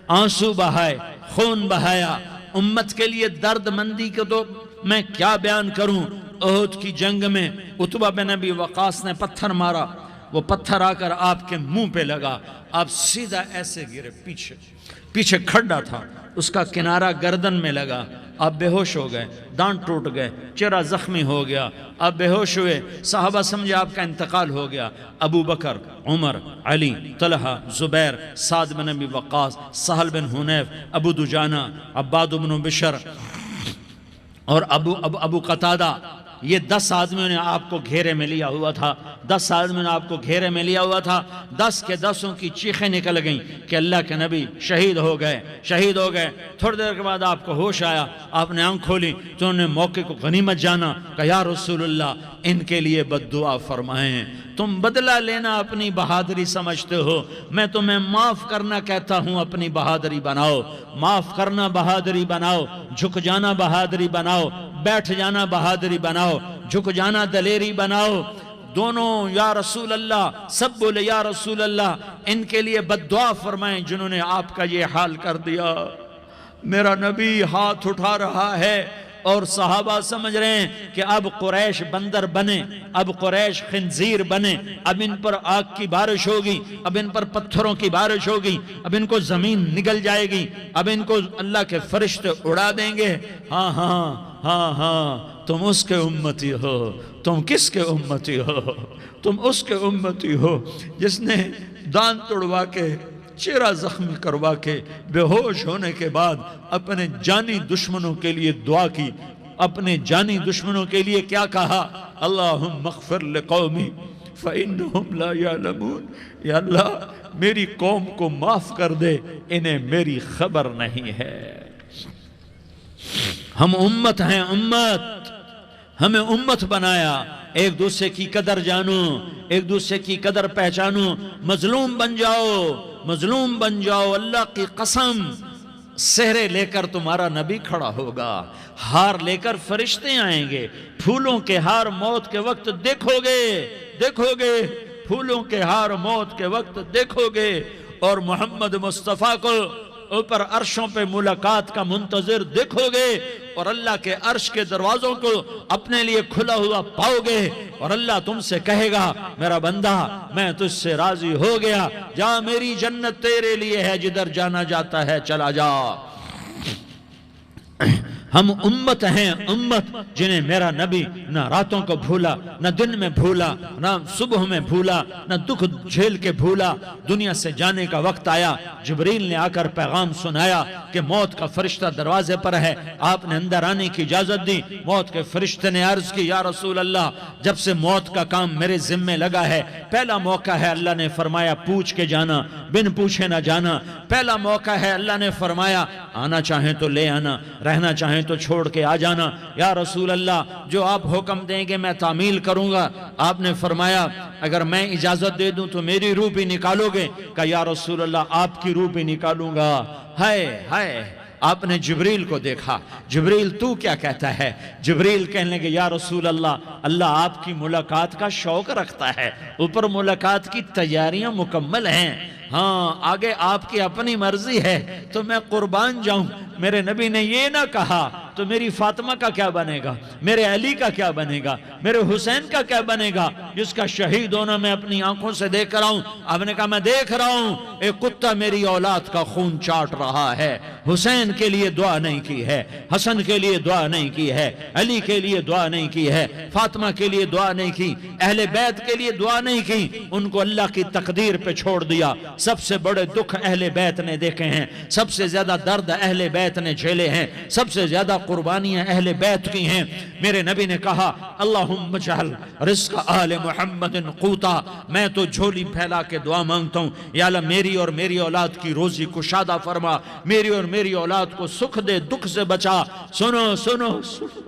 آنسو بہائے، خون بہایا، امت کے لیے درد مندی کو تو میں کیا بیان کروں۔ احد کی جنگ میں عتبہ بن ابی وقاص نے پتھر مارا، وہ پتھر آ کر آپ کے منہ پہ لگا، آپ سیدھا ایسے گرے، پیچھے کھڈا تھا، اس کا کنارہ گردن میں لگا، آپ بے ہوش ہو گئے، دانت ٹوٹ گئے، چہرہ زخمی ہو گیا، آپ بے ہوش ہوئے، صحابہ سمجھے آپ کا انتقال ہو گیا۔ ابو بکر، عمر، علی، طلحہ، زبیر، سعد بن ابی وقاص، سہل بن حنیف، ابو دجانہ، عباد بن بشر اور ابو قتادہ، یہ 10 آدمیوں نے آپ کو گھیرے میں لیا ہوا تھا، 10 آدمیوں نے آپ کو گھیرے میں لیا ہوا تھا، 10 کے 10 کی چیخیں نکل گئیں کہ اللہ کے نبی شہید ہو گئے۔ تھوڑی دیر کے بعد آپ کو ہوش آیا، آپ نے آنکھ کھولی تو انہوں نے موقع کو غنیمت جانا کہ یا رسول اللہ ان کے لیے بد دعا فرمائیں، تم بدلہ لینا اپنی بہادری سمجھتے ہو، میں تمہیں معاف کرنا کہتا ہوں، اپنی بہادری بناؤ، معاف کرنا بہادری بناؤ، جھک جانا بہادری بناؤ، بیٹھ جانا بہادری بناؤ، جھک جانا دلیری بناؤ۔ دونوں یا رسول اللہ، سب بولے یا رسول اللہ، ان کے لیے بد دعا فرمائیں جنہوں نے آپ کا یہ حال کر دیا۔ میرا نبی ہاتھ اٹھا رہا ہے اور صحابہ سمجھ رہے ہیں کہ اب قریش بندر بنے، اب قریش خنزیر بنے، اب ان پر آگ کی بارش ہوگی، اب ان پر پتھروں کی بارش ہوگی، اب ان کو زمین نگل جائے گی، اب ان کو اللہ کے فرشتے اڑا دیں گے۔ ہاں ہاں ہاں ہاں، تم اس کے امتی ہو، تم کس کے امتی ہو؟ تم اس کے امتی ہو جس نے دانت توڑوا کے، چہرہ زخمی کروا کے، بے ہوش ہونے کے بعد اپنے جانی دشمنوں کے لیے دعا کی، اپنے جانی دشمنوں کے لیے کیا کہا؟ اللہم اغفر لقومی فإنہم لا یعلمون، یا اللہ میری قوم کو معاف کر دے، انہیں میری خبر نہیں ہے۔ ہم امت ہیں، امت، ہمیں امت بنایا، ایک دوسرے کی قدر جانو، ایک دوسرے کی قدر پہچانو، مظلوم بن جاؤ، مظلوم بن جاؤ، اللہ کی قسم، سہرے لے کر تمہارا نبی کھڑا ہوگا، ہار لے کر فرشتے آئیں گے، پھولوں کے ہار موت کے وقت دیکھو گے، پھولوں کے ہار موت کے وقت دیکھو گے، اور محمد مصطفیٰ کو اوپر عرشوں پہ ملاقات کا منتظر دیکھو گے، اور اللہ کے عرش کے دروازوں کو اپنے لیے کھلا ہوا پاؤ گے، اور اللہ تم سے کہے گا میرا بندہ میں تجھ سے راضی ہو گیا، جا میری جنت تیرے لیے ہے، جدھر جانا جاتا ہے چلا جا۔ ہم امت ہیں، امت جنہیں میرا نبی نہ راتوں کو بھولا، نہ دن میں بھولا، نہ صبح میں بھولا، نہ دکھ جھیل کے بھولا۔ دنیا سے جانے کا وقت آیا، جبریل نے آ کر پیغام سنایا کہ موت کا فرشتہ دروازے پر ہے، آپ نے اندر آنے کی اجازت دی۔ موت کے فرشتے نے عرض کی، یا رسول اللہ، جب سے موت کا کام میرے ذمہ لگا ہے، پہلا موقع ہے، اللہ نے فرمایا پوچھ کے جانا، بن پوچھے نہ جانا۔ پہلا موقع ہے، اللہ نے فرمایا آنا چاہیں تو لے آنا، رہنا چاہیں تو چھوڑ کے آ جانا۔ یا رسول اللہ، جو آپ حکم دیں گے میں تعمیل کروں گا۔ آپ نے فرمایا اگر میں اجازت دے دوں تو میری روح بھی نکالو گے؟ کہا یا رسول اللہ، آپ کی روح بھی نکالوں گا۔ ہائے ہائے، آپ نے جبریل کو دیکھا، جبریل تو کیا کہتا ہے؟ جبریل کہنے لگے یا رسول اللہ، اللہ آپ کی ملاقات کا شوق رکھتا ہے، اوپر ملاقات کی تیاریاں مکمل ہیں، ہاں آگے آپ کی اپنی مرضی ہے تو میں قربان جاؤں۔ میرے نبی نے یہ نہ کہا تو میری فاطمہ کا کیا بنے گا، میرے علی کا کیا بنے گا، میرے حسین کا کیا بنے گا، جس کا شہید ہونا میں اپنی آنکھوں سے دیکھ رہا ہوں۔ آپ نے کہا میں دیکھ رہا ہوں ایک کتا میری اولاد کا خون چاٹ رہا ہے۔ حسین کے لیے دعا نہیں کی ہے، حسن کے لیے دعا نہیں کی ہے، علی کے لیے دعا نہیں کی ہے، فاطمہ کے لیے دعا نہیں کی، اہل بیت کے لیے دعا نہیں کی، ان کو اللہ کی تقدیر پہ چھوڑ دیا۔ سب سے بڑے دکھ اہل بیت نے دیکھے ہیں، سب سے زیادہ درد اہل بیت نے جھیلے ہیں، سب سے زیادہ قربانیاں اہل بیت کی ہیں۔ میرے نبی نے کہا اللہم اجعل رزق آل محمد قوتا، میں تو جھولی پھیلا کے دعا مانگتا ہوں، یا اللہ میری اور میری اولاد کی روزی کشادہ فرما، میری اور میری اولاد کو سکھ دے، دکھ سے بچا۔ سنو سنو سنو،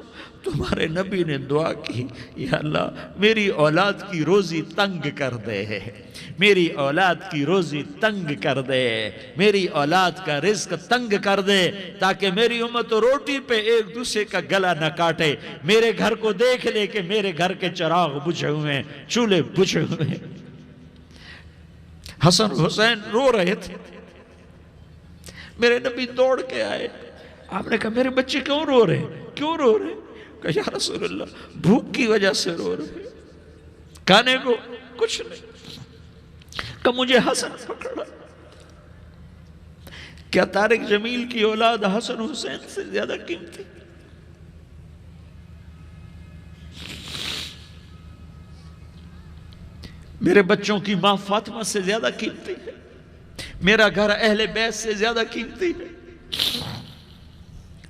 تمہارے نبی نے دعا کی یا اللہ میری اولاد کی روزی تنگ کر دے، میری اولاد کی روزی تنگ کر دے، میری اولاد کا رزق تنگ کر دے، تاکہ میری امت روٹی پہ ایک دوسرے کا گلا نہ کاٹے، میرے گھر کو دیکھ لے کہ میرے گھر کے چراغ بجھے ہوئے ہیں، چولہے بجھے ہوئے ہیں۔ حسن حسین رو رہے تھے، میرے نبی دوڑ کے آئے، آپ نے کہا میرے بچے کیوں رو رہے ہیں، کیوں رو رہے ہیں؟ کہا یا رسول اللہ بھوک کی وجہ سے رو رہے ہیں، کھانے کو کچھ نہیں۔ کہ مجھے حسن پکڑا۔ کیا طارق جمیل کی اولاد حسن حسین سے زیادہ قیمتی؟ میرے بچوں کی ماں فاطمہ سے زیادہ قیمتی ہے، میرا گھر اہل بیت سے زیادہ قیمتی ہے۔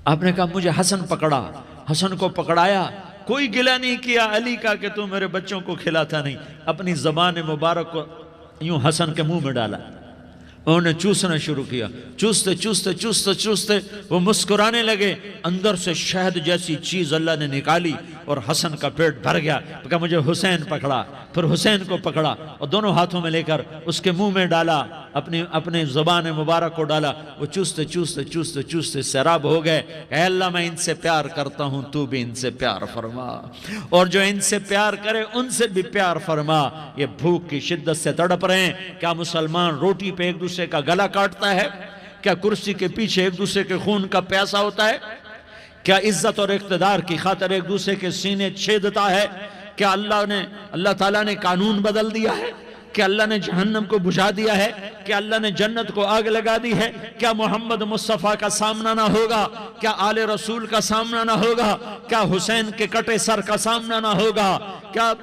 آپ نے کہا مجھے حسن پکڑا، حسن کو پکڑایا، کوئی گلہ نہیں کیا علی کا کہ تو میرے بچوں کو کھلاتا نہیں، اپنی زبان مبارک کو یوں حسن کے منہ میں ڈالا، انہوں نے چوسنا شروع کیا، چوستے چوستے چوستے چوستے وہ مسکرانے لگے، اندر سے شہد جیسی چیز اللہ نے نکالی اور حسن کا پیٹ بھر گیا۔ کہا مجھے حسین پکڑا، پھر حسین کو پکڑا اور دونوں ہاتھوں میں لے کر اس کے منہ میں ڈالا، اپنے زبان مبارک کو ڈالا، وہ چوستے چوستے چوستے چوستے سیراب ہو گئے۔ اے اللہ میں ان سے پیار کرتا ہوں، تو بھی ان سے پیار فرما، اور جو ان سے پیار کرے ان سے بھی پیار فرما۔ یہ بھوک کی شدت سے تڑپ رہے ہیں، کیا مسلمان روٹی پہ ایک دوسرے کا گلا کاٹتا ہے؟ کیا کرسی کے پیچھے ایک دوسرے کے خون کا پیاسا ہوتا ہے؟ کیا عزت اور اقتدار کی خاطر ایک دوسرے کے سینے چھیدتا ہے؟ کیا اللہ تعالیٰ نے قانون بدل دیا ہے؟ کیا اللہ نے جہنم کو بجھا دیا ہے؟ کیا اللہ نے جنت کو آگ لگا دی ہے؟ کیا محمد مصطفیٰ کا سامنا نہ ہوگا؟ کیا آل رسول کا سامنا نہ ہوگا؟ کیا حسین کے کٹے سر کا سامنا نہ ہوگا؟ کیا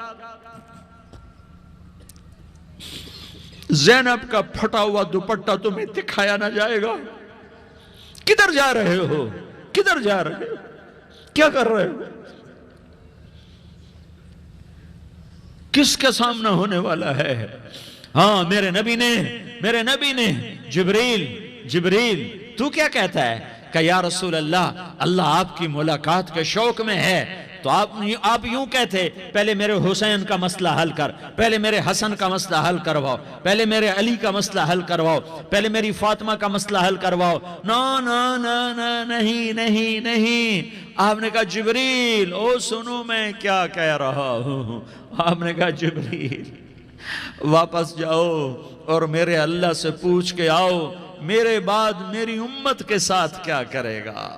زینب کا پھٹا ہوا دوپٹہ تمہیں دکھایا نہ جائے گا؟ کدھر جا رہے ہو؟ کدھر جا رہے ہو؟ کیا کر رہے ہو؟ کس کا سامنا ہونے والا ہے؟ ہاں میرے نبی نے جبریل تو کیا کہتا ہے؟ کہ یا رسول اللہ، اللہ آپ کی ملاقات کے شوق میں ہے، تو آپ یوں کہتے پہلے میرے حسین کا مسئلہ حل کر، پہلے میرے حسن کا مسئلہ حل کرواؤ، پہلے میرے علی کا مسئلہ حل کرواؤ، پہلے میری فاطمہ کا مسئلہ حل کرواؤ۔ نہیں۔ آپ نے کہا جبریل او سنو میں کیا کہہ رہا ہوں۔ آپ نے کہا جبریل واپس جاؤ اور میرے اللہ سے پوچھ کے آؤ میرے بعد میری امت کے ساتھ کیا کرے گا،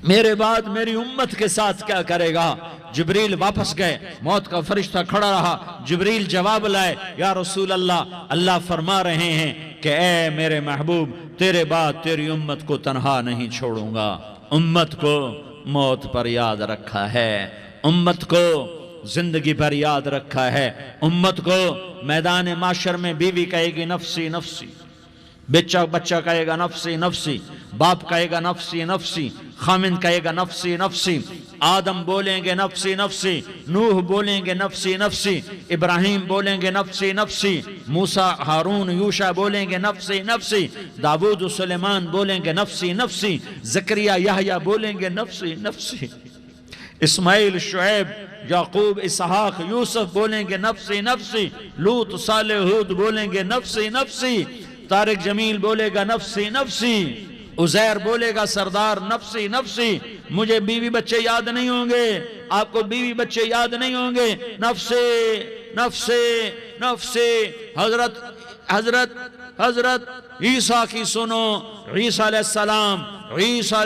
میرے بعد میری امت کے ساتھ کیا کرے گا۔ جبریل واپس گئے، موت کا فرشتہ کھڑا رہا، جبریل جواب لائے، یا رسول اللہ، اللہ فرما رہے ہیں کہ اے میرے محبوب تیرے بعد تیری امت کو تنہا نہیں چھوڑوں گا۔ امت کو موت پر یاد رکھا ہے، امت کو زندگی پر یاد رکھا ہے، امت کو میدان معاشر میں بیوی کہے گی نفسی نفسی، بچہ کہے گا نفسی نفسی، باپ کہے گا نفسی نفسی، خامند کہے گا نفسی نفسی، آدم بولیں گے نفسی نفسی، نوح بولیں گے نفسی نفسی، ابراہیم بولیں گے نفسی نفسی، موسیٰ ہارون یوشع بولیں گے نفسی نفسی، داود و سلیمان بولیں گے نفسی نفسی، زکریا یحییٰ بولیں گے نفسی نفسی، اسماعیل شعیب یعقوب اسحاق یوسف بولیں گے نفسی نفسی، لوط صالح ہود بولیں گے نفسی نفسی، طارق جمیل بولے گا نفسی نفسی، عزیر بولے گا سردار نفسی نفسی، مجھے بیوی بچے یاد نہیں ہوں گے، آپ کو بیوی بچے یاد نہیں ہوں گے، نفسی نفسی نفسی۔ حضرت عیسیٰ کی سنو، عیسیٰ علیہ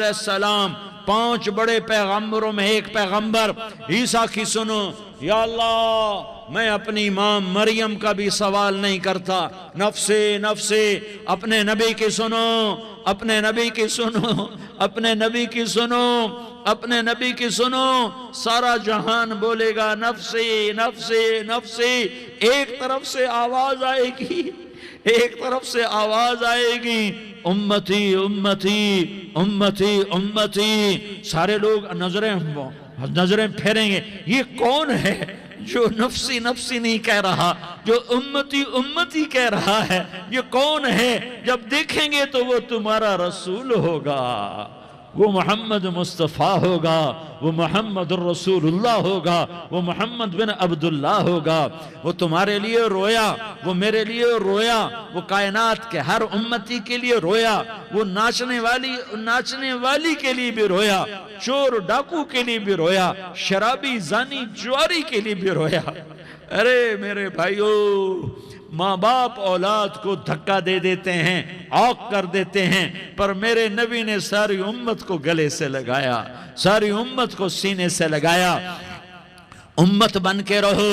السلام 5 بڑے پیغمبروں میں ایک پیغمبر، عیسیٰ کی سنو، یا اللہ میں اپنی ماں مریم کا بھی سوال نہیں کرتا، نفسی نفسی۔ اپنے نبی کی سنو، اپنے نبی کی سنو، اپنے نبی کی سنو، اپنے نبی کی سنو، سارا جہان بولے گا نفسی نفسی نفسی۔ ایک طرف سے آواز آئے گی، ایک طرف سے آواز آئے گی، امتی امتی امتی امتی۔ سارے لوگ نظریں پھیریں گے، یہ کون ہے جو نفسی نفسی نہیں کہہ رہا، جو امتی امتی کہہ رہا ہے؟ یہ کون ہے؟ جب دیکھیں گے تو وہ تمہارا رسول ہوگا، وہ محمد مصطفیٰ ہوگا، وہ محمد الرسول اللہ ہوگا، وہ محمد بن عبداللہ ہوگا۔ وہ تمہارے لیے رویا، وہ میرے لیے رویا، وہ کائنات کے ہر امتی کے لیے رویا، وہ ناچنے والی کے لیے بھی رویا، چور ڈاکو کے لیے بھی رویا، شرابی زانی جواری کے لیے بھی رویا۔ ارے میرے بھائیو، ماں باپ اولاد کو دھکا دے دیتے ہیں، عوق کر دیتے ہیں، پر میرے نبی نے ساری امت کو گلے سے لگایا، ساری امت کو سینے سے لگایا۔ امت بن کے رہو،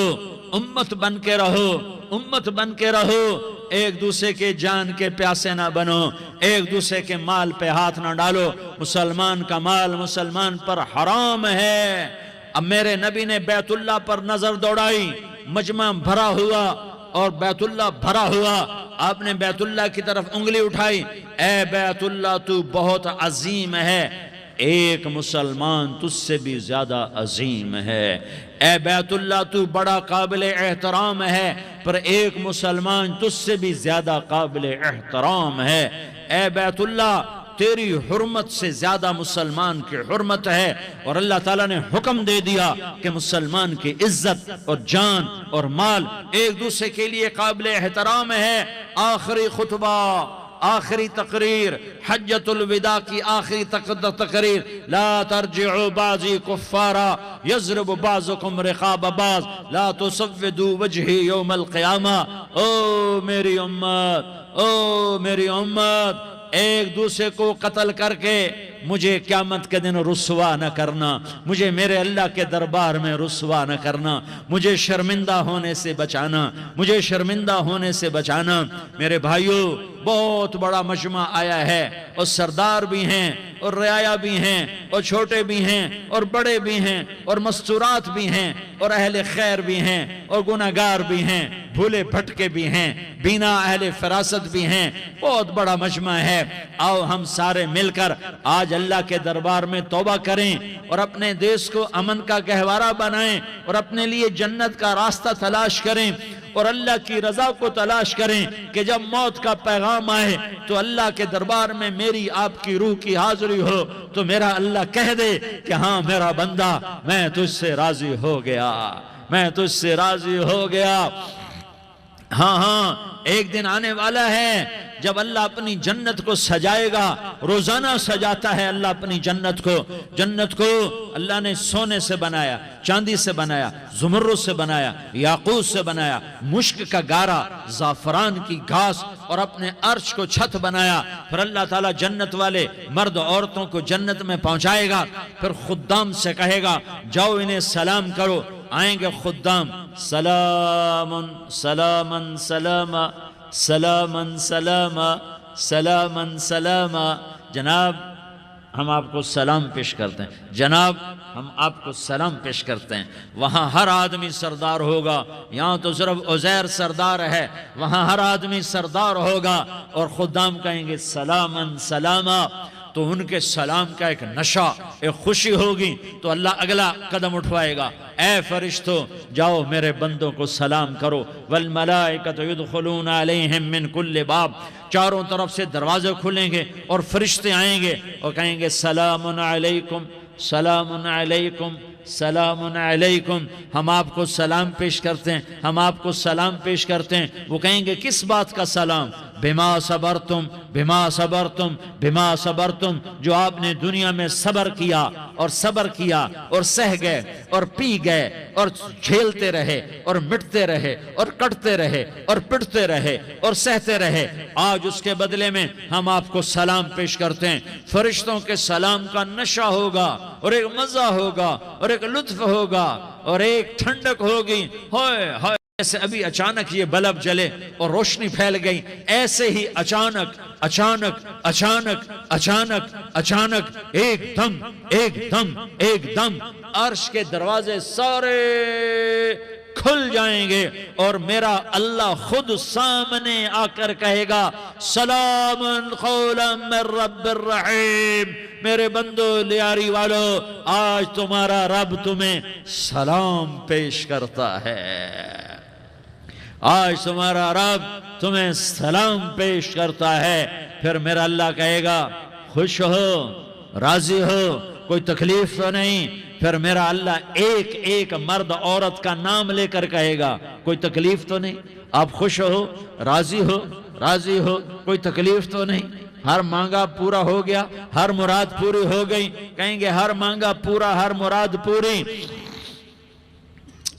امت بن کے رہو، امت بن کے رہو، ایک دوسرے کے جان کے پیاسے نہ بنو، ایک دوسرے کے مال پہ ہاتھ نہ ڈالو۔ مسلمان کا مال مسلمان پر حرام ہے۔ اب میرے نبی نے بیت اللہ پر نظر دوڑائی، مجمع بھرا ہوا اور بیت اللہ بھرا ہوا، آپ نے بیت اللہ کی طرف انگلی اٹھائی، اے بیت اللہ تو بہت عظیم ہے، ایک مسلمان تجھ سے بھی زیادہ عظیم ہے۔ اے بیت اللہ تو بڑا قابل احترام ہے، پر ایک مسلمان تجھ سے بھی زیادہ قابل احترام ہے۔ اے بیت اللہ تیری حرمت سے زیادہ مسلمان کی حرمت ہے، اور اللہ تعالیٰ نے حکم دے دیا کہ مسلمان کی عزت اور جان اور مال ایک دوسرے کے لیے قابل احترام ہے۔ آخری خطبہ، آخری تقریر، حجۃ الوداع کی آخری تقریر، لا ترجعوا بعضی کفارا یضرب بعضکم رقاب بعض لا تسودوا وجہی یوم القیامہ۔ او میری امت، او میری امت، ایک دوسرے کو قتل کر کے مجھے قیامت کے دن رسوا نہ کرنا، مجھے میرے اللہ کے دربار میں رسوا نہ کرنا، مجھے شرمندہ ہونے سے بچانا، مجھے شرمندہ ہونے سے بچانا۔ میرے بھائیو، بہت بڑا مجمع آیا ہے، اور سردار بھی ہیں اور رعایا بھی ہیں اور چھوٹے بھی ہیں اور بڑے بھی ہیں اور مستورات بھی ہیں اور اہل خیر بھی ہیں اور گناہگار بھی ہیں، بھولے بھٹکے بھی ہیں، بینا اہل فراست بھی ہیں، بہت بڑا مجمع ہے۔ آؤ ہم سارے مل کر آج اللہ کے دربار میں توبہ کریں اور اپنے دیش کو امن کا گہوارہ بنائیں اور اپنے لیے جنت کا راستہ تلاش کریں اور اللہ کی رضا کو تلاش کریں کہ جب موت کا پیغام آئے تو اللہ کے دربار میں میری آپ کی روح کی حاضری ہو تو میرا اللہ کہہ دے کہ ہاں میرا بندہ، میں تجھ سے راضی ہو گیا، میں تجھ سے راضی ہو گیا۔ ہاں ایک دن آنے والا ہے جب اللہ اپنی جنت کو سجائے گا، روزانہ سجاتا ہے اللہ اپنی جنت کو۔ جنت کو اللہ نے سونے سے بنایا، چاندی سے بنایا، زمرد سے بنایا، یاقوت سے بنایا، مشک کا گارا، زعفران کی گھاس اور اپنے عرش کو چھت بنایا۔ پھر اللہ تعالیٰ جنت والے مرد عورتوں کو جنت میں پہنچائے گا، پھر خدام سے کہے گا جاؤ انہیں سلام کرو۔ آئیں گے خدام، سلام سلاما سلاما سلامن سلاما سلامن سلاما۔ جناب ہم آپ کو سلام پیش کرتے ہیں، جناب ہم آپ کو سلام پیش کرتے ہیں۔ وہاں ہر آدمی سردار ہوگا، یہاں تو صرف عزیر سردار ہے، وہاں ہر آدمی سردار ہوگا، اور خدام کہیں گے سلامن سلاما، تو ان کے سلام کا ایک نشہ، ایک خوشی ہوگی، تو اللہ اگلا قدم اٹھوائے گا، اے فرشتوں جاؤ میرے بندوں کو سلام کرو۔ والملائکۃ یدخلون علیہم من کل باب، چاروں طرف سے دروازے کھلیں گے اور فرشتے آئیں گے اور کہیں گے سلام علیکم سلام علیکم سلام علیکم، ہم آپ کو سلام پیش کرتے ہیں، ہم آپ کو سلام پیش کرتے ہیں۔ وہ کہیں گے کس بات کا سلام؟ بما صبرتم بما صبرتم بما صبرتم، جو آپ نے دنیا میں صبر کیا اور صبر کیا اور سہ گئے اور پی گئے اور جھیلتے رہے اور مٹتے رہے اور کٹتے رہے اور پٹتے رہے اور سہتے رہے، آج اس کے بدلے میں ہم آپ کو سلام پیش کرتے ہیں۔ فرشتوں کے سلام کا نشہ ہوگا اور ایک مزہ ہوگا اور ایک لطف ہوگا اور ایک ٹھنڈک ہوگی۔ ہوئے ہوئے، ایسے ابھی اچانک یہ بلب جلے اور روشنی پھیل گئی، ایسے ہی اچانک اچانک اچانک اچانک اچانک ایک دم ایک دم ایک دم عرش کے دروازے سارے کھل جائیں گے اور میرا اللہ خود سامنے آ کر کہے گا سلام قولا من رب الرحیم، میرے بندو لیاری والو، آج تمہارا رب تمہیں سلام پیش کرتا ہے، آج تمہارا رب تمہیں سلام پیش کرتا ہے۔ پھر میرا اللہ کہے گا خوش ہو، راضی ہو، کوئی تکلیف تو نہیں؟ پھر میرا اللہ ایک ایک مرد عورت کا نام لے کر کہے گا کوئی تکلیف تو نہیں؟ آپ خوش ہو، راضی ہو، راضی ہو، کوئی تکلیف تو نہیں؟ ہر مانگا پورا ہو گیا، ہر مراد پوری ہو گئی؟ کہیں گے ہر مانگا پورا، ہر مراد پوری۔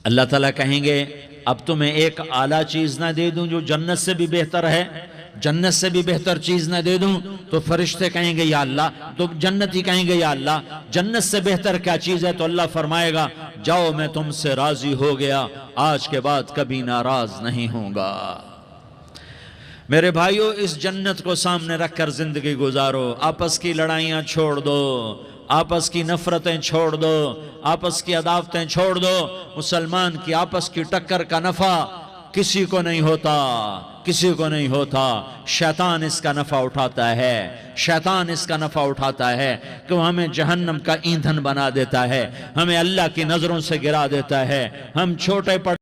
اللہ تعالیٰ کہیں گے اب تمہیں ایک اعلیٰ چیز نہ دے دوں جو جنت سے بھی بہتر ہے؟ جنت سے بھی بہتر چیز نہ دے دوں؟ تو فرشتے کہیں گے یا اللہ، تو جنتی کہیں گے یا اللہ جنت سے بہتر کیا چیز ہے؟ تو اللہ فرمائے گا جاؤ میں تم سے راضی ہو گیا، آج کے بعد کبھی ناراض نہیں ہوں گا۔ میرے بھائیو، اس جنت کو سامنے رکھ کر زندگی گزارو، آپس کی لڑائیاں چھوڑ دو، آپس کی نفرتیں چھوڑ دو، آپس کی عداوتیں چھوڑ دو۔ مسلمان کی آپس کی ٹکر کا نفع کسی کو نہیں ہوتا، کسی کو نہیں ہوتا، شیطان اس کا نفع اٹھاتا ہے، شیطان اس کا نفع اٹھاتا ہے کہ وہ ہمیں جہنم کا ایندھن بنا دیتا ہے، ہمیں اللہ کی نظروں سے گرا دیتا ہے، ہم چھوٹے پڑ